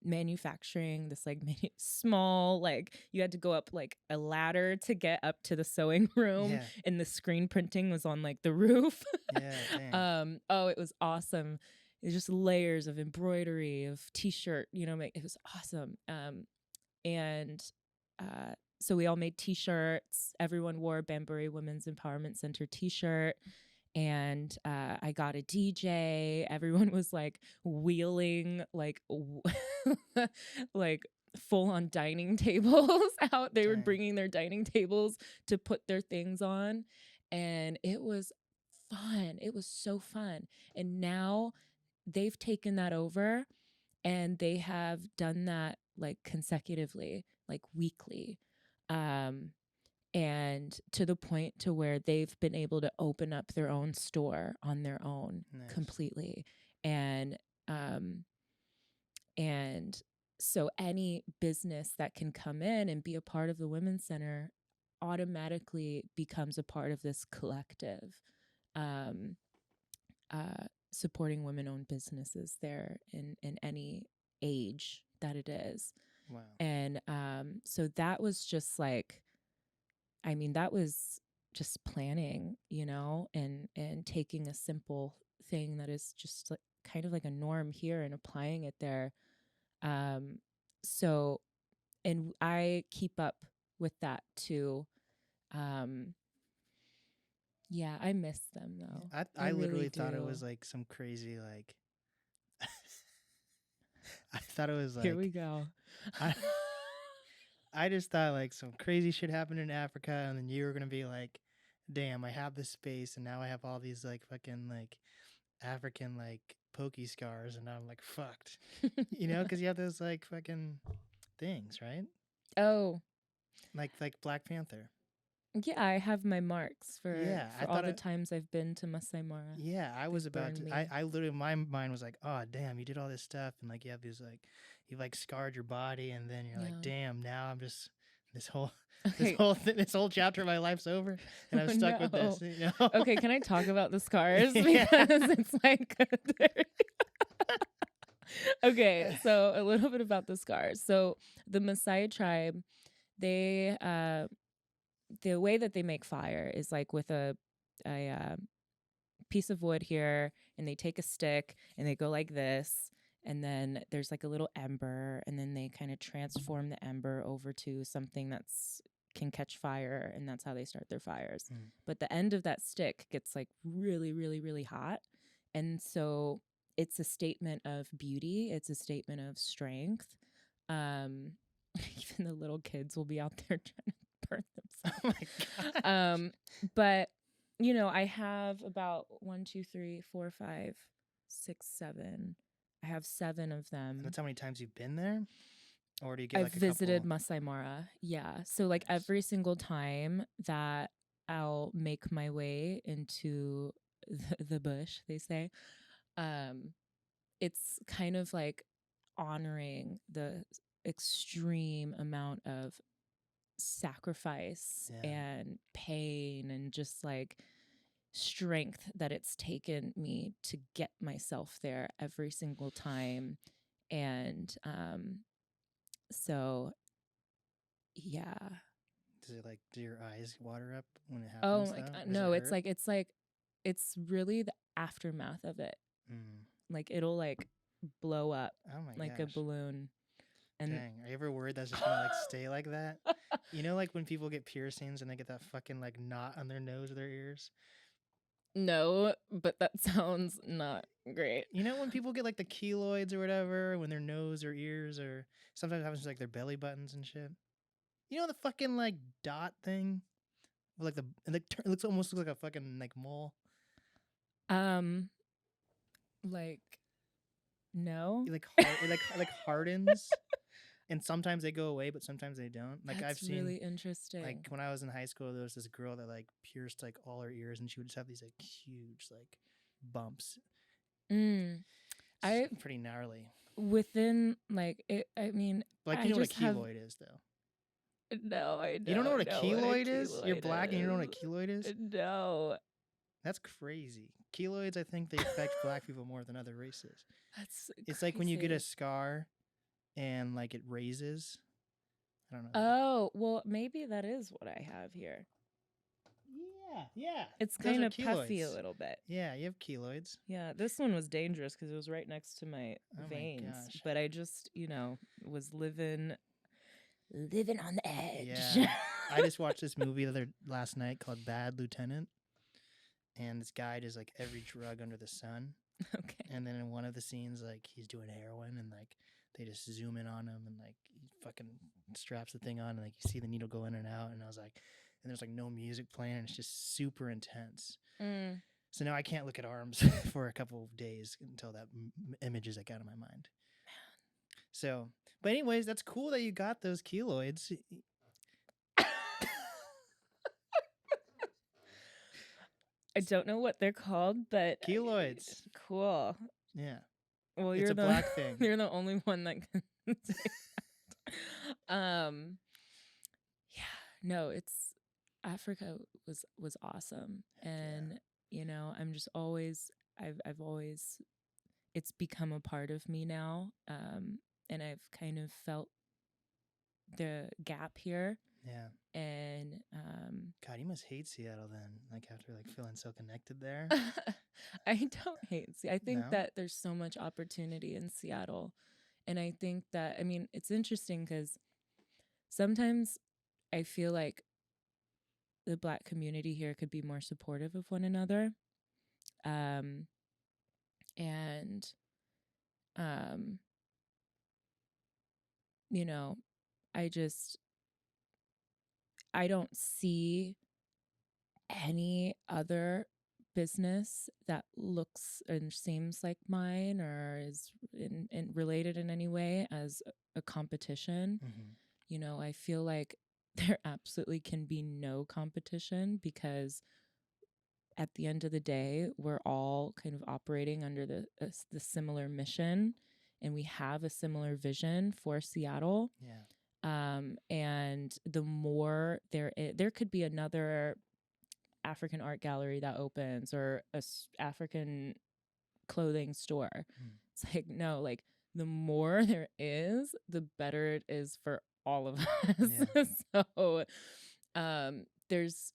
manufacturing this like small, like you had to go up like a ladder to get up to the sewing room, and the screen printing was on like the roof. Oh, it was awesome. It was just layers of embroidery, of t-shirt, you know, it was awesome. And so we all made t-shirts. Everyone wore a Banbury Women's Empowerment Center t-shirt. And I got a DJ. Everyone was like wheeling like like full on dining tables out. They were bringing their dining tables to put their things on. And it was fun. It was so fun. And now they've taken that over, and they have done that like consecutively, like weekly. And to the point to where they've been able to open up their own store on their own completely. And so any business that can come in and be a part of the Women's Center automatically becomes a part of this collective, supporting women-owned businesses there in any age that it is. Wow. And so that was just like, I mean, that was just planning, you know, and taking a simple thing that is just like kind of like a norm here and applying it there. So, and I keep up with that too. Yeah, I miss them though. I really literally thought it do. was like some crazy, like, I thought it was like, Here we go. I just thought like some crazy shit happened in Africa, and then you were going to be like, damn, I have this space, and now I have all these like fucking like African like pokey scars, and now I'm like fucked. You know, because you have those like fucking things, right? Oh. Like Black Panther. Yeah, I have my marks for I all the times I've been to Masai Mara. Yeah, I was about to. I literally, my mind was like, oh damn, you did all this stuff, and like you have these like, you like scarred your body, and then you're like, damn, now I'm just this whole chapter of my life's over, and I'm stuck with this. You know? Okay, can I talk about the scars because it's like. Okay, so a little bit about the scars. So the Maasai tribe, they the way that they make fire is like with a piece of wood here, and they take a stick and they go like this, and then there's like a little ember, and then they kind of transform the ember over to something that's can catch fire, and that's how they start their fires. But the end of that stick gets like really, really, really hot, and so it's a statement of beauty. It's a statement of strength. Even the little kids will be out there trying to burn themselves. Oh my God. But you know, I have about 1, 2, 3, 4, 5, 6, 7. I have 7 of them. And that's how many times you've been there? Or do you get I've like a visited couple? Masai Mara. Yeah. So like every single time that I'll make my way into the bush, they say, it's kind of like honoring the extreme amount of sacrifice and pain and just like strength that it's taken me to get myself there every single time. And so yeah. Does it like, do your eyes water up when it Oh happens? my God, no, it's like it's really the aftermath of it. Like it'll like blow up like a balloon. And dang, are you ever worried that's just gonna like stay like that? You know, like when people get piercings and they get that fucking like knot on their nose or their ears. No, but that sounds not great. You know when people get like the keloids or whatever, when their nose or ears or sometimes it happens to like their belly buttons and shit. You know the fucking like dot thing, like it looks almost like a fucking like mole. Like no. It hardens, and sometimes they go away, but sometimes they don't. Like That's I've seen, really interesting. like when I was in high school, there was this girl that like pierced like all her ears, and she would just have these like huge like bumps. I Pretty gnarly. within like it. I mean, Like I you know what a just have keloid is, though. no. I don't You don't know what a know keloid is? You're keloid black and you don't know what is. a keloid is? No, That's crazy. Keloids, I think they affect black people more than other races. that's It's like when you get a crazy. scar and like it raises. I don't know. Oh, well, maybe that is what I have here. Yeah. It's Those kind are of puffy a keloids. little bit. Yeah, you have keloids. Yeah, this one was dangerous because it was right next to my Oh my veins. gosh. But I just, was living on the edge. Yeah. I just watched this movie last night called Bad Lieutenant. And this guy does like every drug under the sun. Okay. And then in one of the scenes, like he's doing heroin and like they just zoom in on him and like he fucking straps the thing on and like you see the needle go in and out. And I was like, and there's like no music playing. And it's just super intense. So now I can't look at arms for a couple of days until that image is like out of my mind. So, but anyways, that's cool that you got those keloids. I don't know what they're called, but Keloids. Cool. Yeah. Well, it's you're a the black thing. You're the only one that can say that. Yeah. No, it's Africa was awesome, and I'm just always I've always it's become a part of me now, and I've kind of felt the gap here. Yeah. And God, you must hate Seattle then. Like after like feeling so connected there. I don't hate. I think No? that there's so much opportunity in Seattle, and I think that it's interesting because sometimes I feel like the Black community here could be more supportive of one another, and I don't see any other business that looks and seems like mine or is in related in any way as a competition. I feel like there absolutely can be no competition because at the end of the day, we're all kind of operating under the similar mission, and we have a similar vision for Seattle. Yeah. And the more there could be another African art gallery that opens or a African clothing store. It's like, no, like the more there is, the better it is for all of us. Yeah. So there's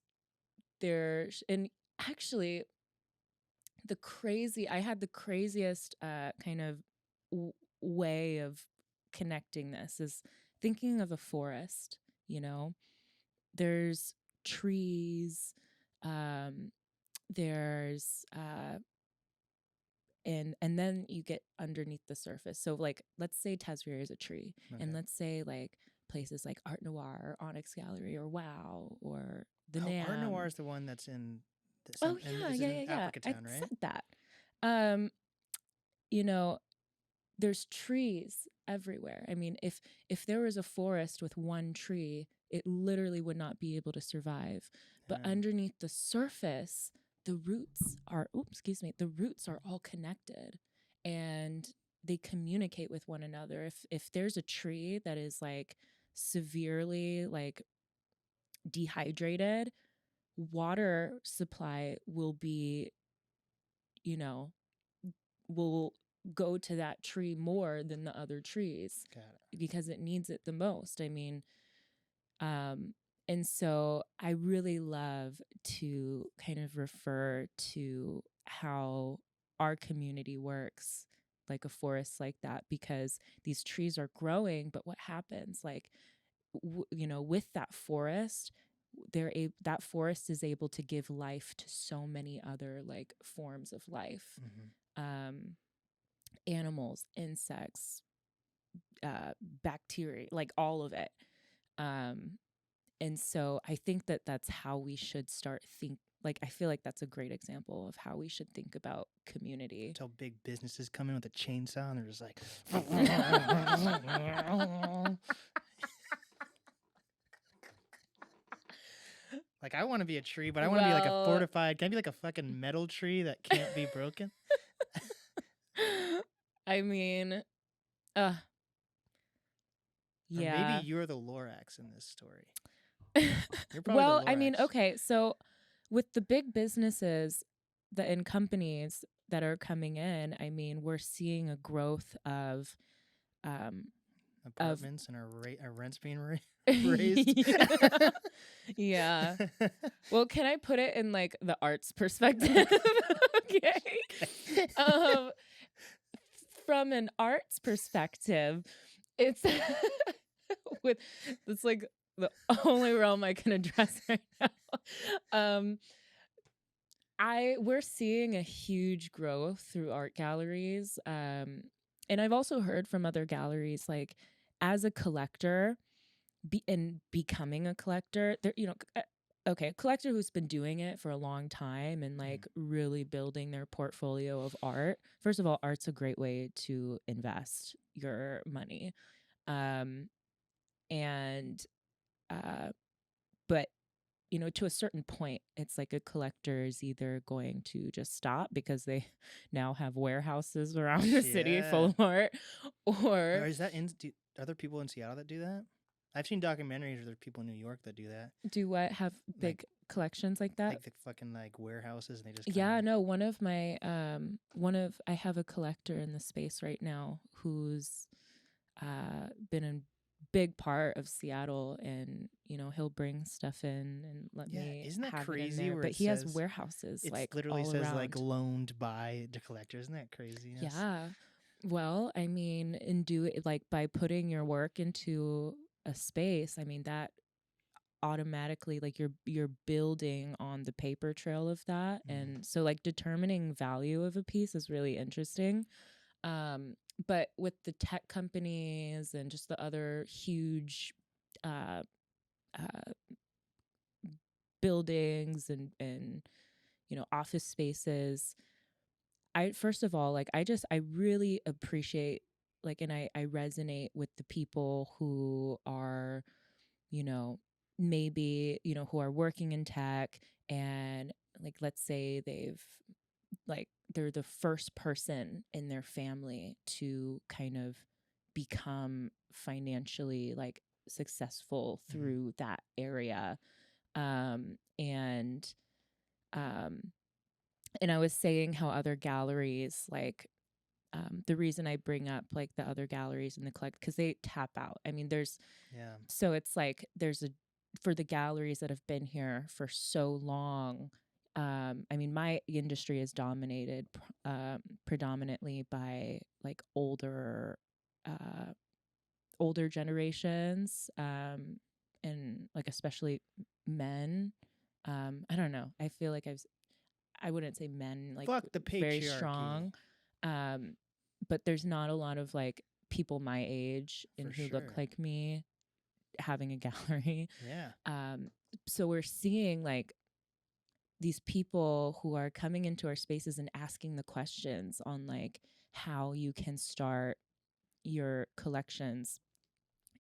and actually I had the craziest kind of way of connecting this is thinking of a forest. There's trees, there's and then you get underneath the surface. So like let's say Taswira is a tree, and let's say like places like Art Noir or Onyx Gallery or Wow or the NAM. Art Noir is the one that's in Africatown, right? Said that. There's trees everywhere. I mean, if there was a forest with one tree, it literally would not be able to survive. But underneath the surface, the roots are all connected, and they communicate with one another. If there's a tree that is like severely like dehydrated, water supply will be, will go to that tree more than the other trees because it needs it the most. I mean, and so I really love to kind of refer to how our community works like a forest like that, because these trees are growing, but what happens like with that forest, that forest is able to give life to so many other like forms of life, animals, insects, bacteria, like all of it. And so I think that that's how we should start like, I feel like that's a great example of how we should think about community. Until big businesses come in with a chainsaw and they're just like, like, I want to be a tree, but I want to be like a fortified. Can I be like a fucking metal tree that can't be broken? I mean, yeah. Or maybe you're the Lorax in this story. You're probably I mean, okay, so with the big businesses and companies that are coming in, I mean, we're seeing a growth of apartments and our rents being raised. Yeah. Well, can I put it in like the arts perspective? Okay. From an arts perspective, it's like the only realm I can address right now. We're seeing a huge growth through art galleries. And I've also heard from other galleries, like, as a collector and becoming a collector, there, okay, a collector who's been doing it for a long time and like really building their portfolio of art. First of all, art's a great way to invest your money. But to a certain point, it's like a collector is either going to just stop because they now have warehouses around the city full of art, or is that are there people in Seattle that do that? I've seen documentaries where there are people in New York that do that. Do what? Have big collections like that? Like the fucking like warehouses, and they just one of my I have a collector in the space right now who's been a big part of Seattle, and he'll bring stuff in and let me isn't that have crazy? it in there. But he has warehouses, it like literally all says around. Like loaned by the collector. Isn't that crazy? Yeah. Well, I mean, by putting your work into a space, I mean, that automatically, like, you're building on the paper trail of that. And so like determining value of a piece is really interesting. But with the tech companies and just the other huge buildings and office spaces, first of all, like, I really appreciate, like, and I resonate with the people who are, maybe, who are working in tech, and like, let's say they're the first person in their family to kind of become financially like successful through that area. And I was saying how other galleries, like, the reason I bring up like the other galleries in the collect, because they tap out. I mean, so it's like for the galleries that have been here for so long. I mean, my industry is dominated predominantly by like older generations, and like especially men. I don't know. I feel like I wouldn't say men like fuck the patriarchy. Very strong. But there's not a lot of like people my age and who look like me having a gallery. Yeah. So we're seeing like these people who are coming into our spaces and asking the questions on like how you can start your collections,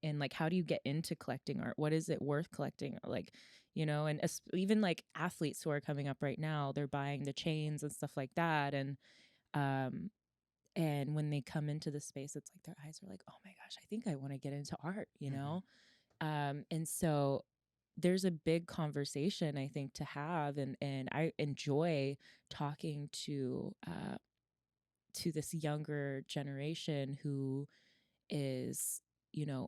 and like how do you get into collecting art? What is it worth collecting? Like, and even like athletes who are coming up right now, they're buying the chains and stuff like that, and when they come into the space, it's like their eyes are like, oh my gosh, I think I want to get into art, and so there's a big conversation, I think, to have, and I enjoy talking to this younger generation who is,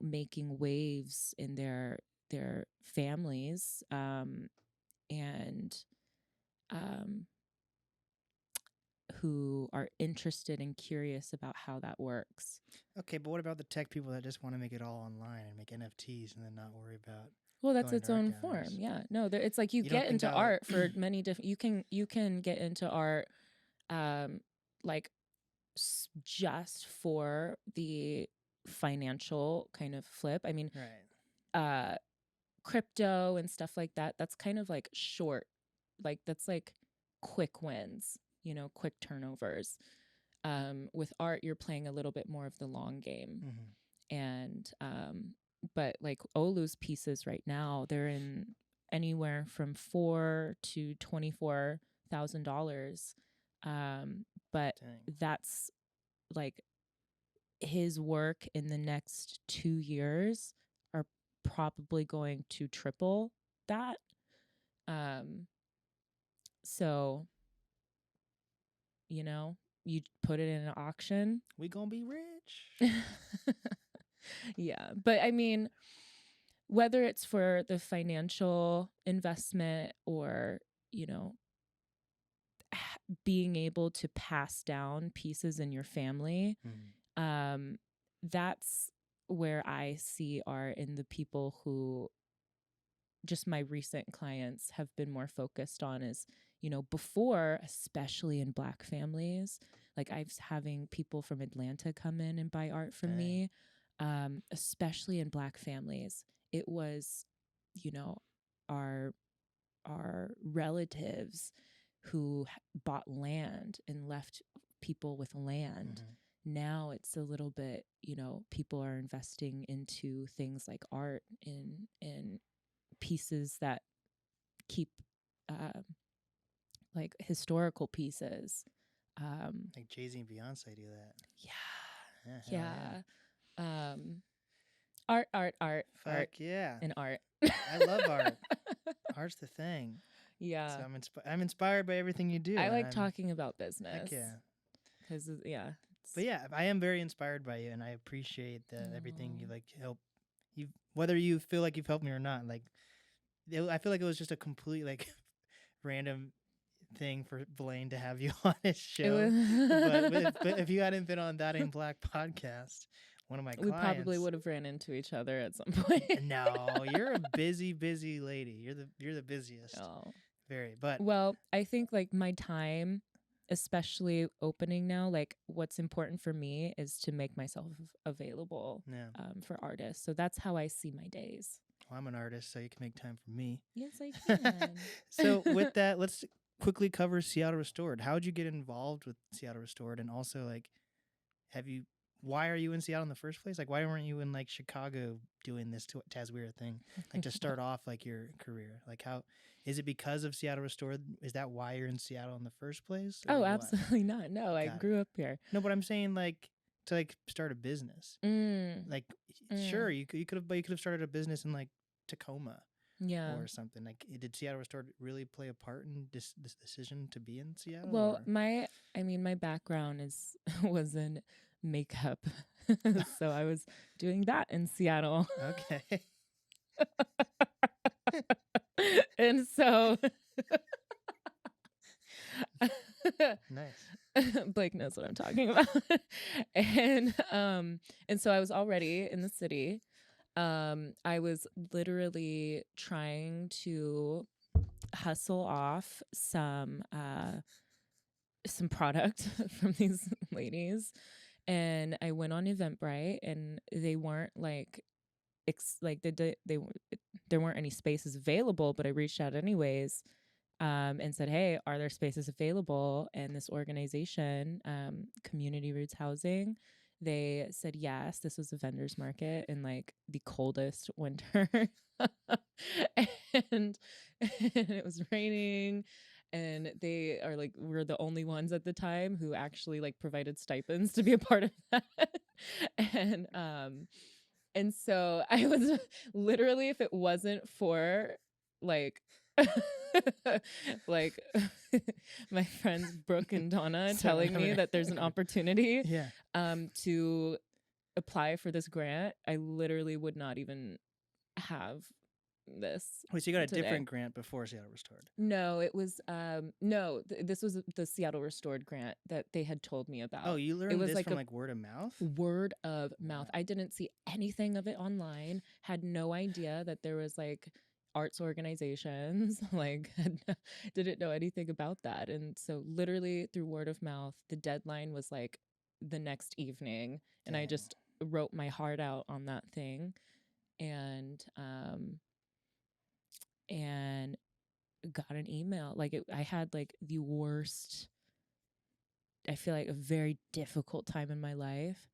making waves in their families, and who are interested and curious about how that works. Okay, but what about the tech people that just want to make it all online and make NFTs and then not worry about Well, that's going its to art own galleries. form. Yeah. No, it's like you You don't get think into I'll- art for many different, you can get into art, like just for the financial kind of flip. I mean, Right. crypto and stuff like that, that's kind of like short, like that's like quick wins, quick turnovers. With art, you're playing a little bit more of the long game. Mm-hmm. And but like Olu's pieces right now, they're in anywhere from $4,000 to $24,000. But Dang. that's like his work in the next 2 years are probably going to triple that. So, you put it in an auction. We gonna be rich. Yeah. But I mean, whether it's for the financial investment or, being able to pass down pieces in your family, that's where I see art in the people who just my recent clients have been more focused on is, before, especially in Black families, like I was having people from Atlanta come in and buy art from me, especially in Black families. It was, our relatives who bought land and left people with land. Now it's a little bit, people are investing into things like art in pieces that keep like historical pieces. Like Jay-Z and Beyonce do that. Yeah. Art, Fuck art, yeah. and art. I love art. Art's the thing. Yeah. So I'm inspired by everything you do. I like talking about business. Heck yeah. Because, yeah. But yeah, I am very inspired by you, and I appreciate that everything you help. Whether you feel like you've helped me or not, like I feel like it was just a complete like random thing for Blaine to have you on his show. but if you hadn't been on That Ain't Black podcast, one of my clients, we probably would have ran into each other at some point. No, you're a busy lady. You're the busiest. Oh. Very. But well, I think like my time, especially opening now, like what's important for me is to make myself available for artists. So that's how I see my days. Well, I'm an artist, so you can make time for me. Yes, I can. So with that, let's quickly cover Seattle Restored. How did you get involved with Seattle Restored? And also, like, why are you in Seattle in the first place? Like, why weren't you in, like, Chicago doing this Taswira thing? Like, to start off, like, your career? Like, how... Is it because of Seattle Restored? Is that why you're in Seattle in the first place? Oh, absolutely not. No, I grew up here. No, but I'm saying, like, to, like, start a business. Like, sure, you could have started a business in, like, Tacoma. Yeah. Or something. Like, did Seattle Restored really play a part in this decision to be in Seattle? Well, my background was in makeup. So I was doing that in Seattle. Okay. And so nice. Blake knows what I'm talking about. And so I was already in the city. I was literally trying to hustle off some product from these ladies, and I went on Eventbrite, and they weren't like there weren't any spaces available, but I reached out anyways, and said, hey, are there spaces available? And this organization, Community Roots Housing, they said yes. This was a vendor's market in like the coldest winter. and it was raining, and they are like, we're the only ones at the time who actually like provided stipends to be a part of that. And so I was literally, if it wasn't for like like my friends Brooke and Donna telling me that there's an opportunity to apply for this grant, I literally would not even have this Wait, so you got a today. different grant before Seattle Restored? No, it was this was the Seattle Restored grant that they had told me about. Oh, you It learned was this like from a like word of mouth? word of mouth. Wow. I didn't see anything of it online. Had no idea that there was like arts organizations. Like didn't know anything about that. And so literally through word of mouth, the deadline was like the next evening, and I Dang. just wrote my heart out on that thing, and got an email. Like I had like the worst, I feel like a very difficult time in my life,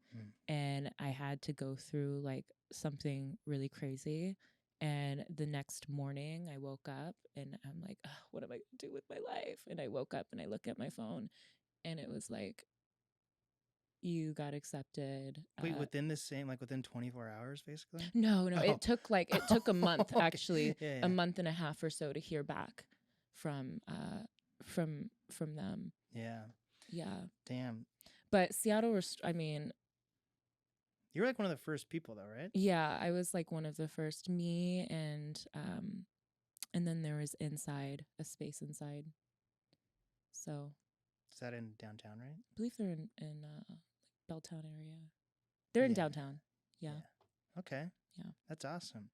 and I had to go through like something really crazy. And the next morning I woke up and I'm like, oh, what am I gonna do with my life? And I woke up and I look at my phone, and it was like, you got accepted. Wait, within 24 hours, basically? No, Oh. it took a month, Okay. actually, Yeah. a month and a half or so to hear back from them. Yeah. Yeah. Damn. But Seattle, I mean, You're like one of the first people, though, right? yeah, I was like one of the first. Me and then there was Inside, a space inside. So Is that in downtown, right? I believe they're in Belltown area. They're in downtown. Yeah. Okay. Yeah. That's awesome.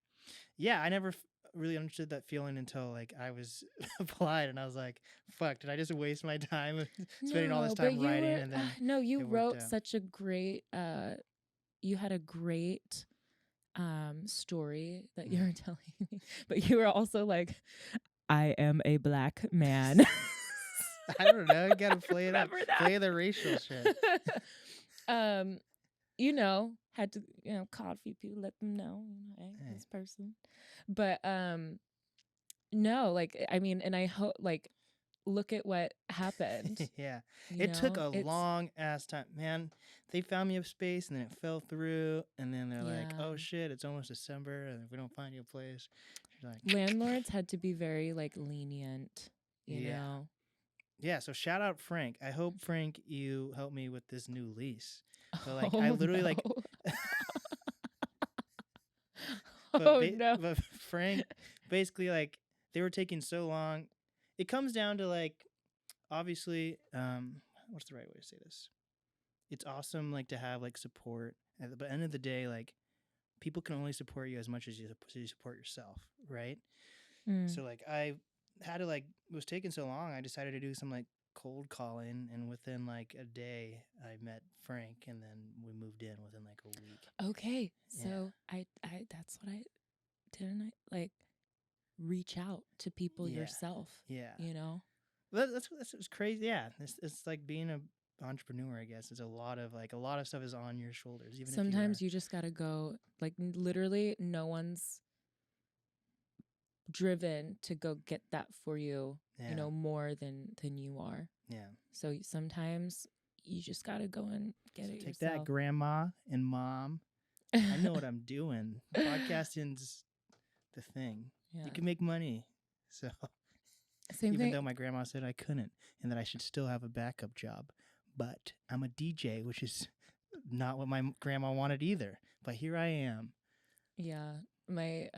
Yeah, I never really understood that feeling until like I was applied, and I was like, "Fuck! Did I just waste my time spending all this time writing?" And then no, you wrote out. such a great. You had a great story that you were telling me, but you were also like, "I am a black man." I don't know. You gotta play it up. Play the racial shit. Had to, call a few people, let them know, hey, this person. But no, like, I mean, and I hope, like, look at what happened. Yeah. It took a long ass time. Man, they found me a space and then it fell through, and then they're like, oh shit, it's almost December, and if we don't find you a place, you're like, landlords had to be very like lenient, you know. Yeah, so shout out Frank. I hope, Frank, you help me with this new lease. So like I literally like but Frank, basically, like, they were taking so long. It comes down to like, obviously, what's the right way to say this? It's awesome like to have like support. At the end of the day, like, people can only support you as much as you support yourself, right? So like I had to like, it was taking so long, I decided to do some like cold calling, and within like a day I met Frank, and then we moved in within like a week. Okay, so I that's what I didn't, I like reach out to people yourself. Yeah, you know. That's crazy. Yeah, it's like being a entrepreneur, I guess. It's a lot of stuff is on your shoulders. Even sometimes you just gotta go. Like literally, no one's driven to go get that for you, you know, more than you are. Yeah. So sometimes you just gotta go and get it yourself. Take that, grandma and mom. I know what I'm doing. Podcasting's the thing. Yeah. You can make money. So even though my grandma said I couldn't, and that I should still have a backup job, but I'm a DJ, which is not what my grandma wanted either. But here I am. Yeah, my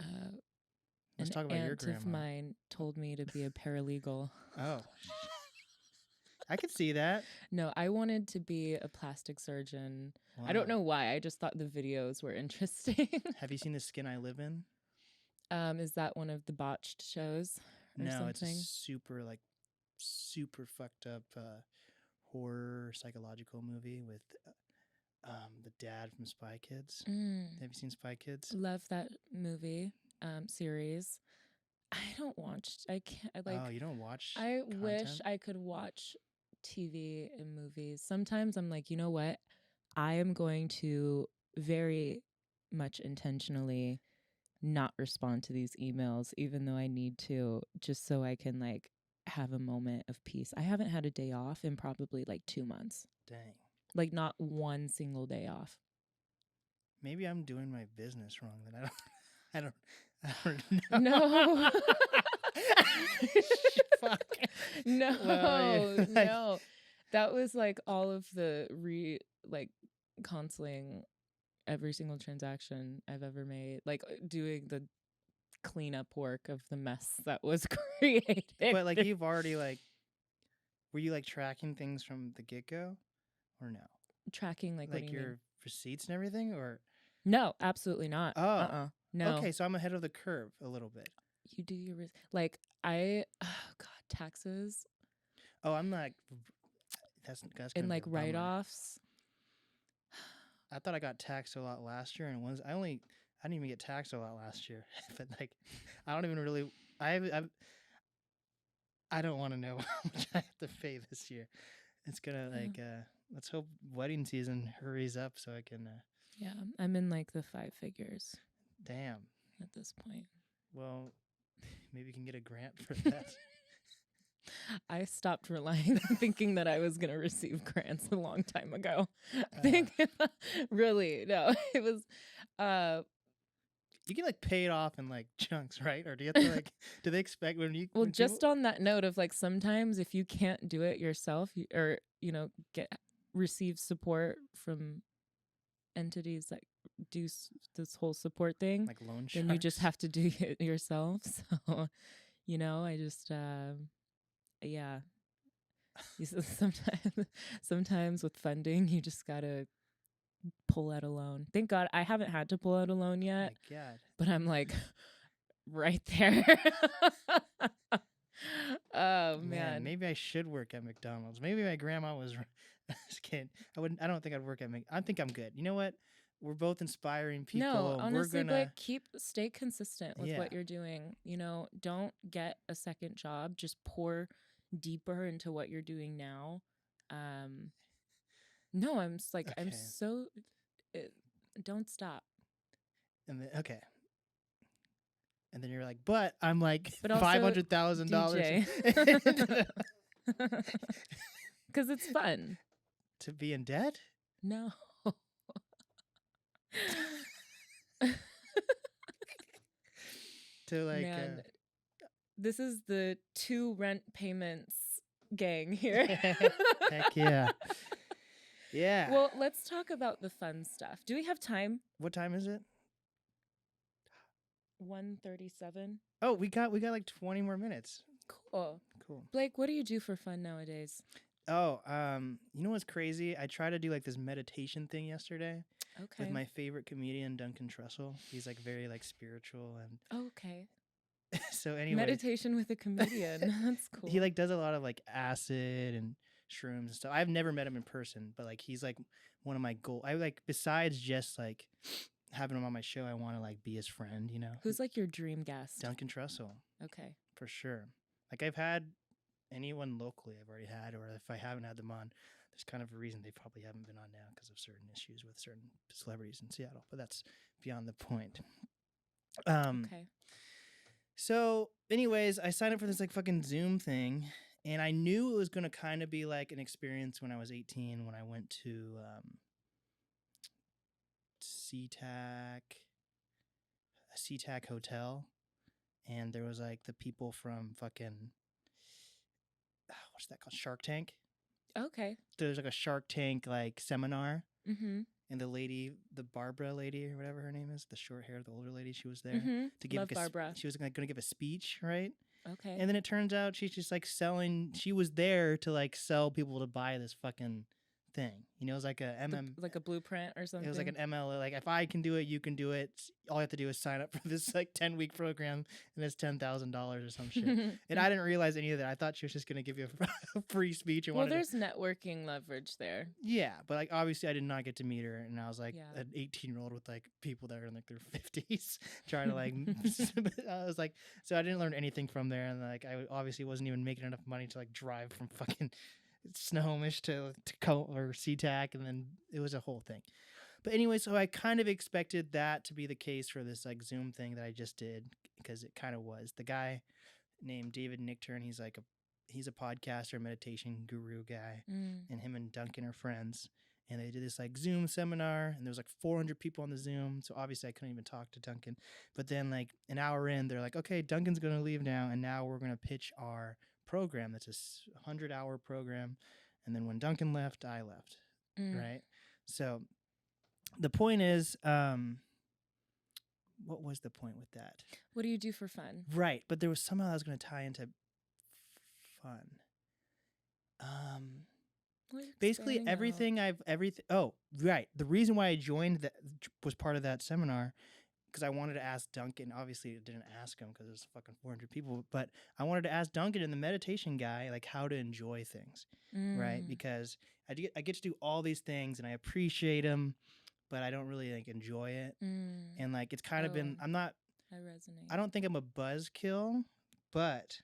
let's talk about your grandma. Aunt of mine told me to be a paralegal. Oh, I could see that. No, I wanted to be a plastic surgeon. Wow. I don't know why. I just thought the videos were interesting. Have you seen The Skin I Live In? Is that one of the botched shows? No, something? It's a super fucked up horror psychological movie with the dad from Spy Kids. Have you seen Spy Kids? Love that movie series. I don't watch. I can't. Oh, you don't watch? I content? wish I could watch TV and movies. Sometimes I'm like, you know what? I am going to very much intentionally not respond to these emails, even though I need to, just so I can like have a moment of peace. I haven't had a day off in probably like 2 months. Dang. Like not one single day off. Maybe I'm doing my business wrong. That I don't know. No. Fuck. No, well, no. That was like all of the counseling every single transaction I've ever made, like doing the cleanup work of the mess that was created. But like you've already like, were you like tracking things from the get go, or no? Tracking, like what do you your mean? receipts and everything, or No, absolutely not. oh, no. okay, so I'm ahead of the curve a little bit. You do your like oh God, taxes Oh, I'm like that's and gonna like be a bummer. write-offs. I thought I got taxed a lot last year, and I didn't even get taxed a lot last year. But like, I don't even really. I don't want to know how much I have to pay this year. It's gonna like. Let's hope wedding season hurries up so I can. Yeah, I'm in like the 5 figures. Damn. At this point. Well, maybe you can get a grant for that. I stopped relying, thinking that I was going to receive grants a long time ago. Really, no, it was. You can like pay it off in like chunks, right? Or do you have to like? Do they expect when you? Well, when just on that note of like sometimes if you can't do it yourself, or receive support from entities that do this whole support thing, like loan sharks, then you just have to do it yourself. So, I just yeah. Sometimes with funding, you just gotta pull out a loan. Thank God I haven't had to pull out a loan yet. Oh my God. But I'm like right there. Oh man. Maybe I should work at McDonald's. Maybe my grandma was just kidding. I don't think I'd work at I think I'm good. You know what? We're both inspiring people. No, honestly, we're gonna stay consistent with what you're doing. Don't get a second job. Just pour deeper into what you're doing now. No, I'm just like I'm so don't stop. And then, okay. And then you're like, but I'm like $500,000 because it's fun to be in debt. No. To like, man, this is the 2 rent payments gang here. Heck yeah. Yeah. Well, let's talk about the fun stuff. Do we have time? What time is it? 1:37. Oh, we got like 20 more minutes. Cool. Blake, what do you do for fun nowadays? Oh, you know what's crazy? I tried to do like this meditation thing yesterday. Okay. With my favorite comedian, Duncan Trussell. He's like very like spiritual and. Oh, okay. So anyway. Meditation with a comedian. That's cool. He like does a lot of like acid and shrooms and stuff. I've never met him in person, but like he's like one of my goals. I like besides just like having him on my show, I want to like be his friend. Who's like your dream guest? Duncan Trussell. Okay. For sure. Like I've had anyone locally I've already had, or if I haven't had them on, there's kind of a reason they probably haven't been on now because of certain issues with certain celebrities in Seattle. But that's beyond the point. Okay. So, anyways, I signed up for this like fucking Zoom thing, and I knew it was gonna kind of be like an experience when I was 18 when I went to a SeaTac hotel, and there was like the people from fucking what's that called? Shark Tank. Okay. There's like a Shark Tank like seminar. Mm-hmm. And the Barbara lady or whatever her name is, the short hair, the older lady, she was there to give. Love Barbara. She was going to give a speech, right? Okay. And then it turns out she's just like selling. She was there to like sell people to buy this fucking thing. It was like like a blueprint or something. It was like an MLA. Like if I can do it, you can do it. All you have to do is sign up for this like 10-week program, and it's $10,000 or some shit. And I didn't realize any of that. I thought she was just gonna give you a free speech. And there's networking leverage there. Yeah, but like obviously I did not get to meet her, and I was like an 18-year-old with like people that are in like their 50s trying to like. I was like, so I didn't learn anything from there, and like I obviously wasn't even making enough money to like drive from fucking Snohomish to or SeaTac, and then it was a whole thing. But anyway, so I kind of expected that to be the case for this like Zoom thing that I just did, because it kind of was. The guy named David Nichtern, he's a podcaster, meditation guru guy, and him and Duncan are friends. And they did this like Zoom seminar, and there was like 400 people on the Zoom. So obviously I couldn't even talk to Duncan. But then like an hour in, they're like, okay, Duncan's going to leave now, and now we're going to pitch our program. That's a 100-hour program. And then when Duncan left, I left. Right? So the point is, what was the point with that? What do you do for fun? Right, but there was somehow I was going to tie into fun. Basically everything. Oh, right. The reason why I joined that was part of that seminar because I wanted to ask Duncan. Obviously, I didn't ask him because there's fucking 400 people, but I wanted to ask Duncan and the meditation guy like how to enjoy things, right? Because I get to do all these things and I appreciate them, but I don't really like enjoy it. And like it's kind of been. I resonate. I don't think I'm a buzzkill, but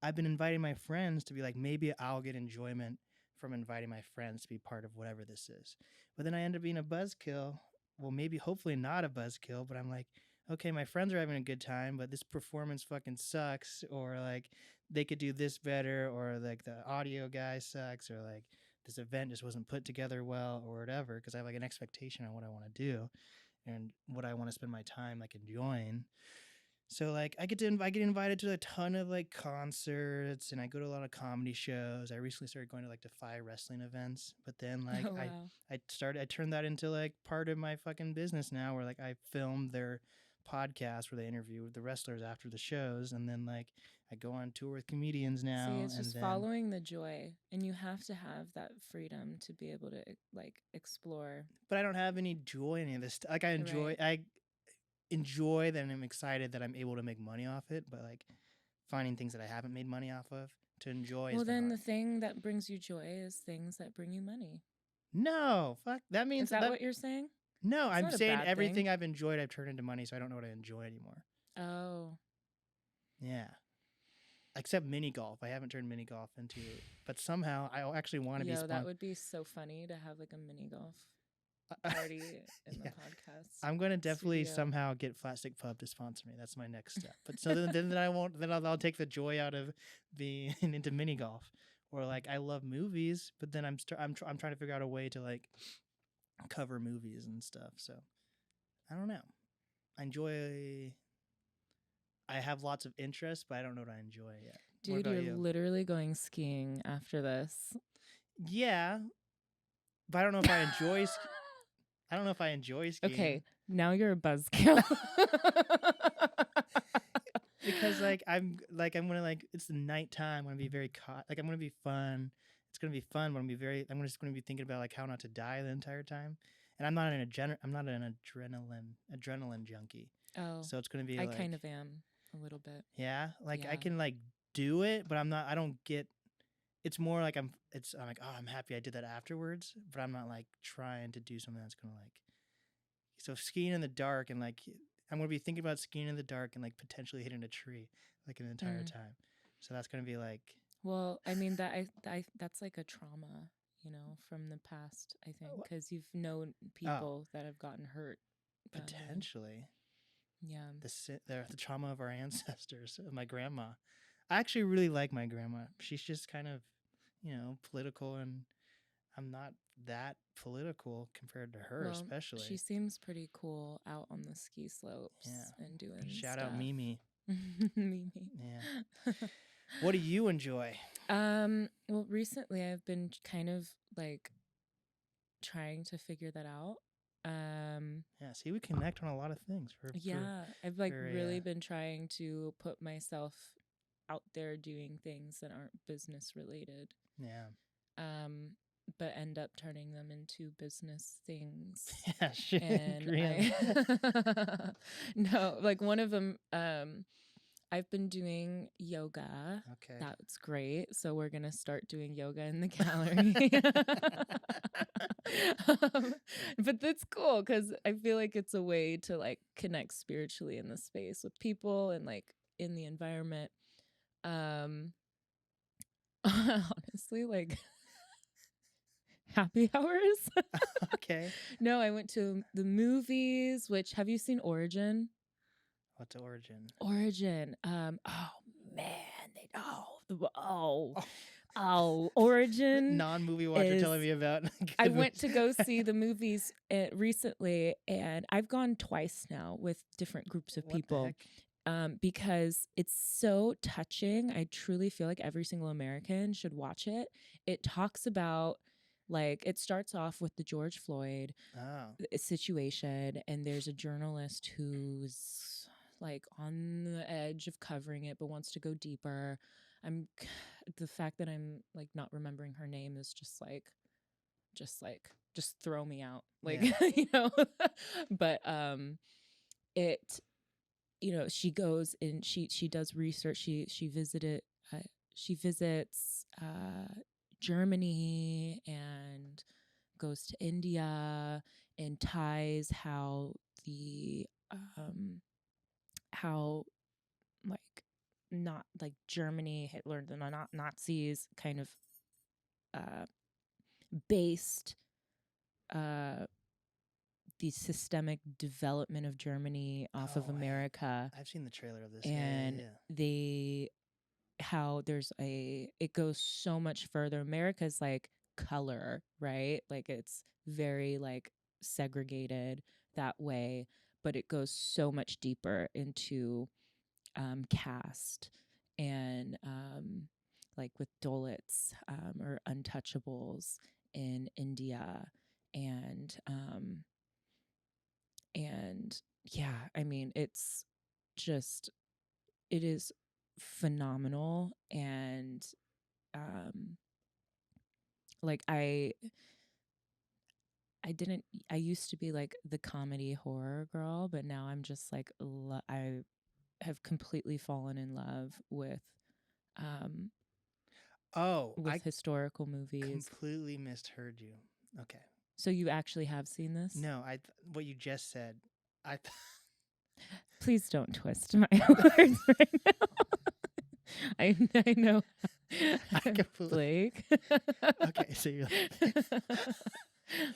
I've been inviting my friends to be like, maybe I'll get enjoyment from inviting my friends to be part of whatever this is. But then I end up being a buzzkill. Well, maybe hopefully not a buzzkill, but I'm like, okay, my friends are having a good time, but this performance fucking sucks, or like they could do this better, or like the audio guy sucks, or like this event just wasn't put together well, or whatever, because I have like an expectation on what I want to do and what I want to spend my time like enjoying. So like I get invited to a ton of like concerts and I go to a lot of comedy shows. I recently started going to like Defy wrestling events, but then like I turned that into like part of my fucking business now where like I film their podcast where they interview the wrestlers after the shows and then like I go on tour with comedians now. See, it's just following the joy and you have to have that freedom to be able to like explore. But I don't have any joy in any of this. Like I enjoy that and I'm excited that I'm able to make money off it, but like finding things that I haven't made money off of to enjoy. Well, then the thing that brings you joy is things that bring you money. No, fuck. That means is that what you're saying? No, I'm saying everything I've enjoyed I've turned into money, so I don't know what I enjoy anymore. Oh. Yeah. Except mini golf. I haven't turned mini golf into it, but somehow I actually want to be. That would be so funny to have like a mini golf party in the podcast. I'm going to definitely somehow get Flat Stick Pub to sponsor me. That's my next step. But so then I won't. Then I'll take the joy out of being into mini golf. Or like I love movies, but then I'm trying to figure out a way to like cover movies and stuff. So I don't know. I have lots of interests, but I don't know what I enjoy yet. Dude, you're literally going skiing after this. Yeah, but I don't know if I enjoy. I don't know if I enjoy skiing. Okay, now you're a buzzkill. Because I'm gonna like it's the nighttime. I'm gonna be very I'm gonna be fun. It's gonna be fun, but I'm just gonna be thinking about like how not to die the entire time. And I'm not an adrenaline junkie. Oh, so it's gonna be. I kind of am a little bit. Yeah, I can like do it, but I'm not. I don't get. It's more like I'm like, oh, I'm happy I did that afterwards, but I'm not like trying to do something that's gonna like. So skiing in the dark and like I'm gonna be thinking about skiing in the dark and like potentially hitting a tree like an entire time. So that's gonna be like. Well, I mean that's like a trauma, from the past. I think because you've known people that have gotten hurt. Potentially. Yeah. The trauma of our ancestors. My grandma. I actually really like my grandma. She's just kind of, political, and I'm not that political compared to her, especially. She seems pretty cool out on the ski slopes and doing Shout stuff. out Mimi. Mimi. Yeah. What do you enjoy? Well, recently I've been kind of like trying to figure that out. See, we connect on a lot of things. I've like really been trying to put myself out there doing things that aren't business related. Yeah. But end up turning them into business things. Yeah, shit. And no, like one of them, I've been doing yoga. Okay. That's great. So we're going to start doing yoga in the gallery. But that's cool because I feel like it's a way to like connect spiritually in the space with people and like in the environment. Honestly, like happy hours. Okay. No, I went to the movies, which have you seen Origin? What's Origin? Origin. Origin. Non-movie watcher telling me about. I went to go see the movies recently, and I've gone twice now with different groups of people. Because it's so touching. I truly feel like every single American should watch it. It talks about Like, it starts off with the George Floyd Oh. situation, and there's a journalist who's like on the edge of covering it but wants to go deeper. I'm the fact that I'm like not remembering her name is just throw me out, like, Yeah. you know. But it, you know, she goes and she does research. Uh, she visits Germany and goes to India and ties how like not like Germany, Hitler, the not Nazis kind of uh, based uh, the systemic development of Germany off of America. I've seen the trailer of this. And Yeah. they how there's it goes so much further. America's like color, right? Like it's very like segregated that way, but it goes so much deeper into caste and like with Dalits or untouchables in India and yeah, I mean it's just it is phenomenal. And like I used to be like the comedy horror girl, but now I'm just like I have completely fallen in love um I historical movies. completely misheard you. Okay. So you actually have seen this? No, what you just said. Please don't twist my words right now. I know. I completely. Blake. Okay, so you're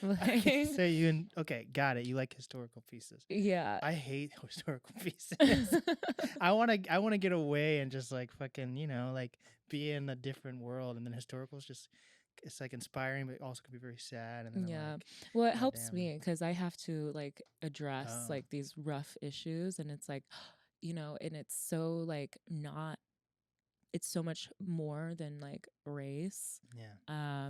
okay, so okay, got it. You like historical pieces. Yeah. I hate historical pieces. I want to get away and just like fucking, you know, like be in a different world, and then historical is just it's like inspiring, but also could be very sad. And then Yeah. like, Well, it oh, helps damn. me because I have to like address like these rough issues, and it's like, you know, and it's so like not. It's so much more than like race. Yeah.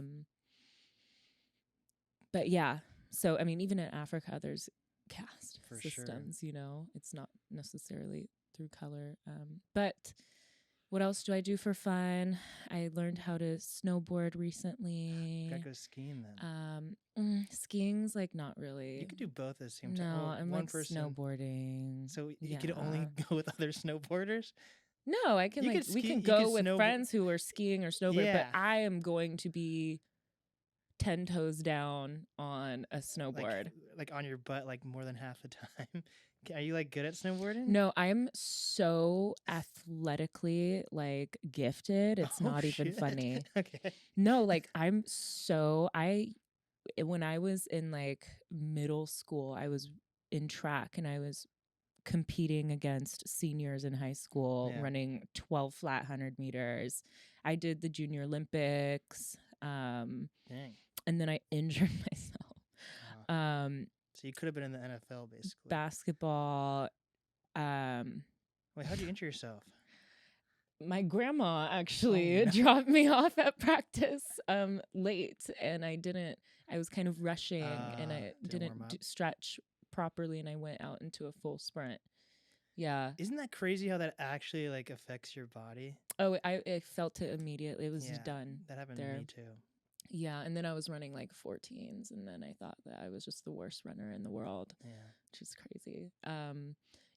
But yeah, so I mean, even in Africa, there's caste For systems. sure. You know, it's not necessarily through color. But what else do I do for fun? I learned how to snowboard recently. Gotta go skiing then. Skiing's like not really. You could do both at the same time. No, Well, I'm one like person. Snowboarding. So you could only go with other snowboarders? No, I can You like could we ski- can you go could with friends who are skiing or snowboarding, Yeah. but I am going to be 10 toes down on a snowboard. Like on your butt like more than half the time. Are you like good at snowboarding? No, I'm so athletically like gifted. It's not even funny. Okay. No, like when I was in like middle school, I was in track and I was competing against seniors in high school, running 12 flat 100 meters. I did the Junior Olympics. Dang. And then I injured myself. So you could have been in the NFL basically. Basketball. Wait, how'd you injure yourself? My grandma actually dropped me off at practice late, and I was kind of rushing and I didn't stretch properly, and I went out into a full sprint. Yeah. Isn't that crazy how that actually like affects your body? Oh, I felt it immediately. It was done. That happened to me too. Yeah, and then I was running like 14s, and then I thought that I was just the worst runner in the world. Yeah. Which is crazy.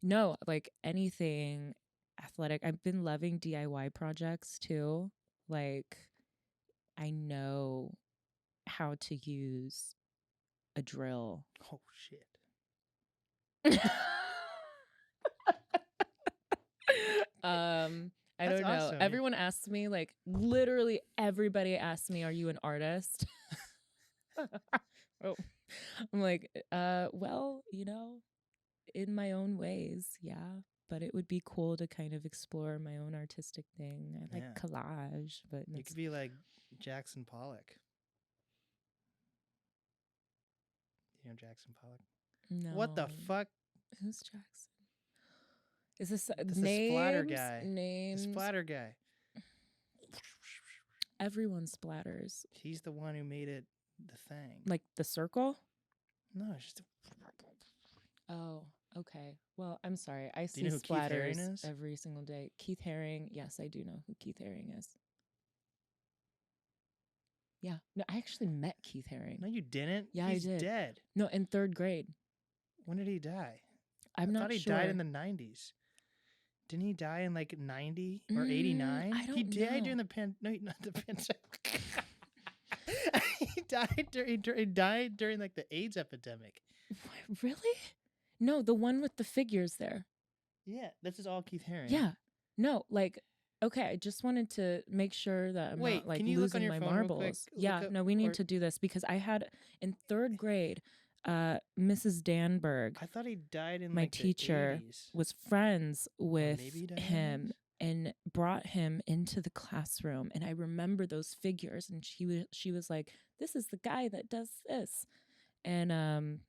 No, like anything athletic. I've been loving DIY projects too. Like I know how to use a drill. Oh shit. I don't know. Awesome. Everyone asks me, like literally everybody asks me, "Are you an artist?" Oh. I'm like, well, you know, in my own ways, yeah. But it would be cool to kind of explore my own artistic thing. I like collage, but you could be like Jackson Pollock. You know Jackson Pollock? No. What the fuck? Who's Jackson? Is this the splatter guy? Names. The splatter guy. Everyone splatters. He's the one who made it the thing. Like the circle? No, it's just. Oh, okay. Well, I'm sorry. I Do see you know who Keith Haring splatters is? every single day. Keith Haring. Yes, I do know who Keith Haring is. Yeah. No, I actually met Keith Haring. No, you didn't. Yeah, He's I did. dead. No, in 3rd grade. When did he die? I'm I not thought he sure. died in the 90s. Didn't he die in like 90 or 89? I don't He died know. during the no, not the pandemic. He died during like the AIDS epidemic. Really? No, the one with the figures there. Yeah, this is all Keith Haring. Yeah. No, like, okay, I just wanted to make sure that I'm not like can you look on losing your my phone real quick? marbles. Look Yeah, up- no, we need or- to do this because I had in 3rd grade, Mrs. Danberg, I thought he died in my like teacher, the 80s. was friends with maybe he died in the him 80s? and brought him into the classroom. And I remember those figures, and she was like, "This is the guy that does this," and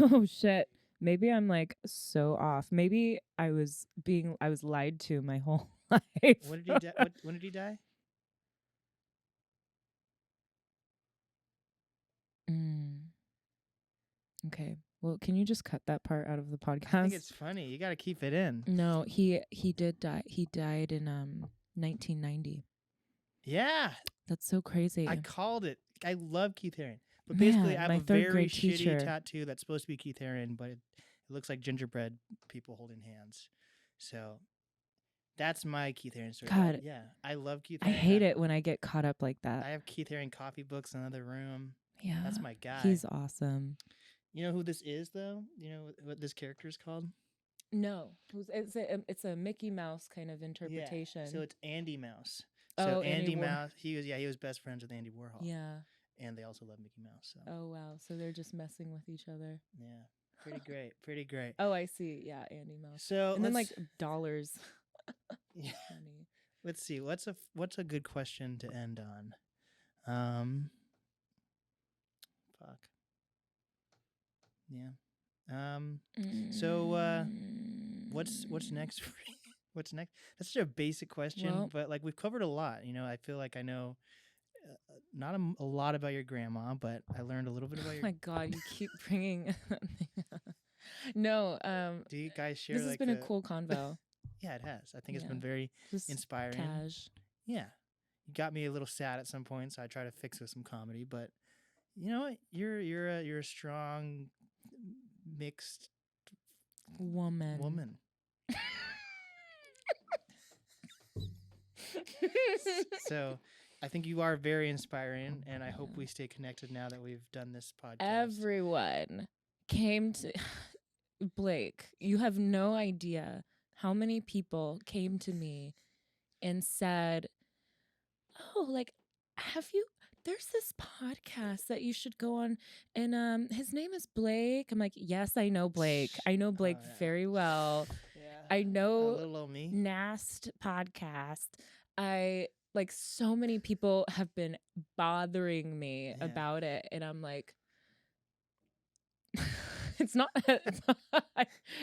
oh shit. Maybe I'm like so off. Maybe I was lied to my whole life. When did he die? When did he die? Okay. Well, can you just cut that part out of the podcast? I think it's funny. You got to keep it in. No, he did die. He died in 1990. Yeah, That's so crazy. I called it. I love Keith Haring. But Man, basically, I have my a 3rd very grade shitty teacher. tattoo that's supposed to be Keith Haring, but it looks like gingerbread people holding hands. So that's my Keith Haring story. God. Yeah, I love Keith Haring. I hate it when I get caught up like that. I have Keith Haring coffee books in another room. Yeah. That's my guy. He's awesome. You know who this is, though? You know what this character is called? No. It's a Mickey Mouse kind of interpretation. Yeah. So it's Andy Mouse. Oh, So Andy Mouse, he was best friends with Andy Warhol. Yeah. And they also love Mickey Mouse. So. Oh, wow. So they're just messing with each other. Yeah. Pretty great. Pretty great. Oh, I see. Yeah, Andy Mouse. So and then like dollars. Yeah. Funny. Let's see. What's a good question to end on? Fuck. Yeah. So what's next for you? What's next? That's such a basic question, Well, but like we've covered a lot. You know, I feel like I know not a lot about your grandma, but I learned a little bit about oh your. my God, you keep bringing. No. Do you guys share? This has been a cool convo. Yeah, it has. I think it's Yeah. been very Just inspiring. cash. Yeah, you got me a little sad at some point, so I try to fix with some comedy. But you know what? You're a strong mixed woman. So I think you are very inspiring, and I hope we stay connected now that we've done this podcast. Everyone came to Blake. You have no idea how many people came to me and said, "Oh, like, have you? There's this podcast that you should go on, and his name is Blake." I'm like, "Yes, I know Blake. I know Blake yeah. very well. Yeah. I know little old me. NAST podcast. Like so many people have been bothering me about it, and I'm like, it's not.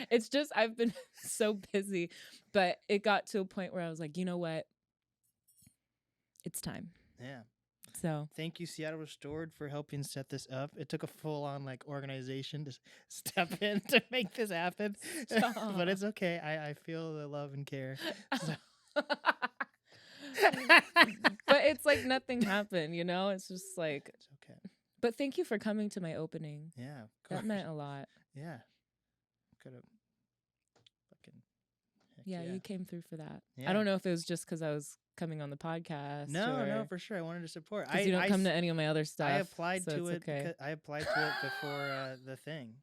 It's just I've been so busy, but it got to a point where I was like, you know what? It's time. Yeah. So thank you, Seattle Restored, for helping set this up. It took a full-on like organization to step in to make this happen, but it's okay. I feel the love and care. So. But it's like nothing happened, you know? It's just like it's okay. But thank you for coming to my opening. Yeah, of course. That meant a lot. Yeah. Could have fucking yeah, you came through for that. Yeah. I don't know if it was just because I was coming on the podcast. No, for sure. I wanted to support. Because you don't come to any of my other stuff. I applied so to it. Okay. I applied to it before the thing.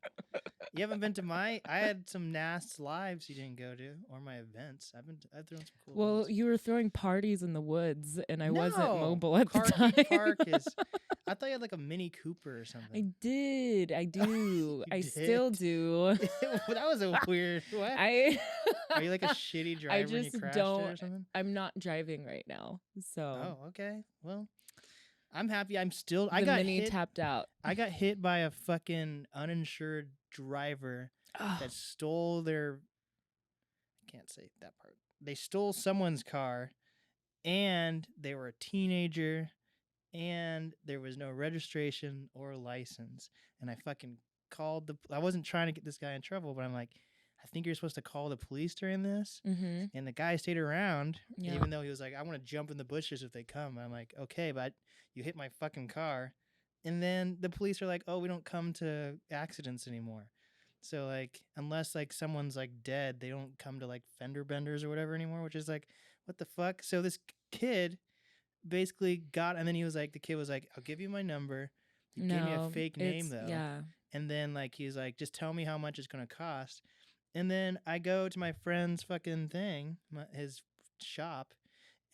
You haven't been to my. I had some NAST lives you didn't go to, or my events. I've thrown some cool. Well, events. you were throwing parties in the woods, and I wasn't No, mobile at the time. Carkey Park is. I thought you had like a Mini Cooper or something. I did. I do. I did? still do. That was a weird. What? Are you like a shitty driver I and you just crashed it or don't. something? I'm not driving right now, so. Oh, okay. Well, I'm happy. I'm still. The I got Mini hit. tapped out. I got hit by a fucking uninsured driver that stole their. I can't say that part. They stole someone's car, and they were a teenager, and there was no registration or license. And I fucking called I wasn't trying to get this guy in trouble, but I'm like, I think you're supposed to call the police during this. Mm-hmm. And the guy stayed around, Yeah. even though he was like, I want to jump in the bushes if they come. I'm like, okay, but you hit my fucking car. And then the police are like, oh, we don't come to accidents anymore. So, like, unless, like, someone's, like, dead, they don't come to, like, fender benders or whatever anymore, which is, like, what the fuck? So this kid basically got, and then he was like, the kid was like, I'll give you my number. He gave me a fake name, though. Yeah. And then, like, he's like, just tell me how much it's going to cost. And then I go to my friend's fucking thing, his shop,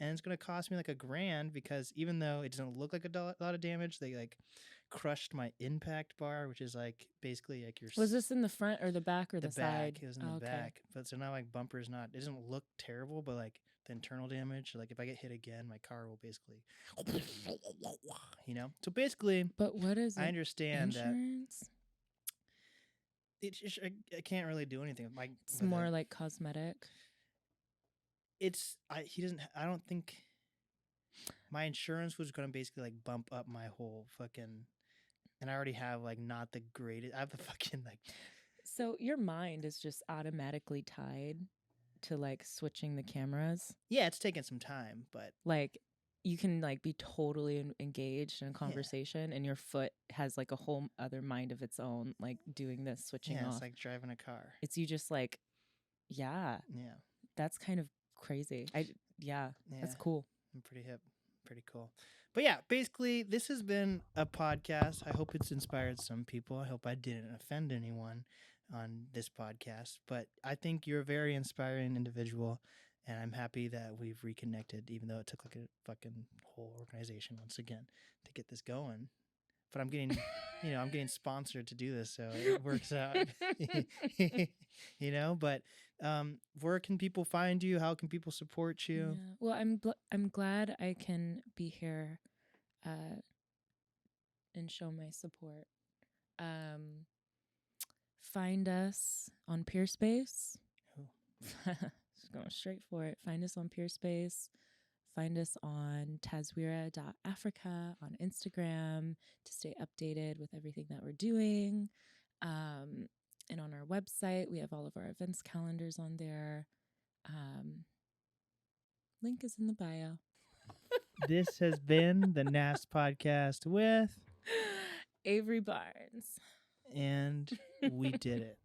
and it's going to cost me like $1,000 because even though it doesn't look like a lot of damage, they like crushed my impact bar, which is like basically like your. Was this in the front or the back or the side? It was in the back. But so now like bumper's not, it doesn't look terrible, but like the internal damage, like if I get hit again, my car will basically, you know? So basically, but what is I understand insurance? that. I can't really do anything with it's more like cosmetic. I don't think my insurance was going to basically like bump up my whole fucking, and I already have like not the greatest, I have the fucking like. So your mind is just automatically tied to like switching the cameras. Yeah, it's taken some time, but like you can like be totally engaged in a conversation and your foot has like a whole other mind of its own, like doing this switching off. It's like driving a car. It's you just like, yeah, that's kind of crazy. That's cool. I'm pretty hip, pretty cool. But yeah, basically this has been a podcast. I hope it's inspired some people. I hope I didn't offend anyone on this podcast, but I think you're a very inspiring individual. And I'm happy that we've reconnected, even though it took like a fucking whole organization once again to get this going. But I'm getting, I'm getting sponsored to do this, so it works out. But where can people find you? How can people support you? Yeah. Well, I'm glad I can be here and show my support. Find us on Peerspace. Going straight for it. Find us on Peerspace. Find us on Taswira.Africa on Instagram to stay updated with everything that we're doing. And on our website, we have all of our events calendars on there. Link is in the bio. This has been the NAST podcast with Avery Barnes. And we did it.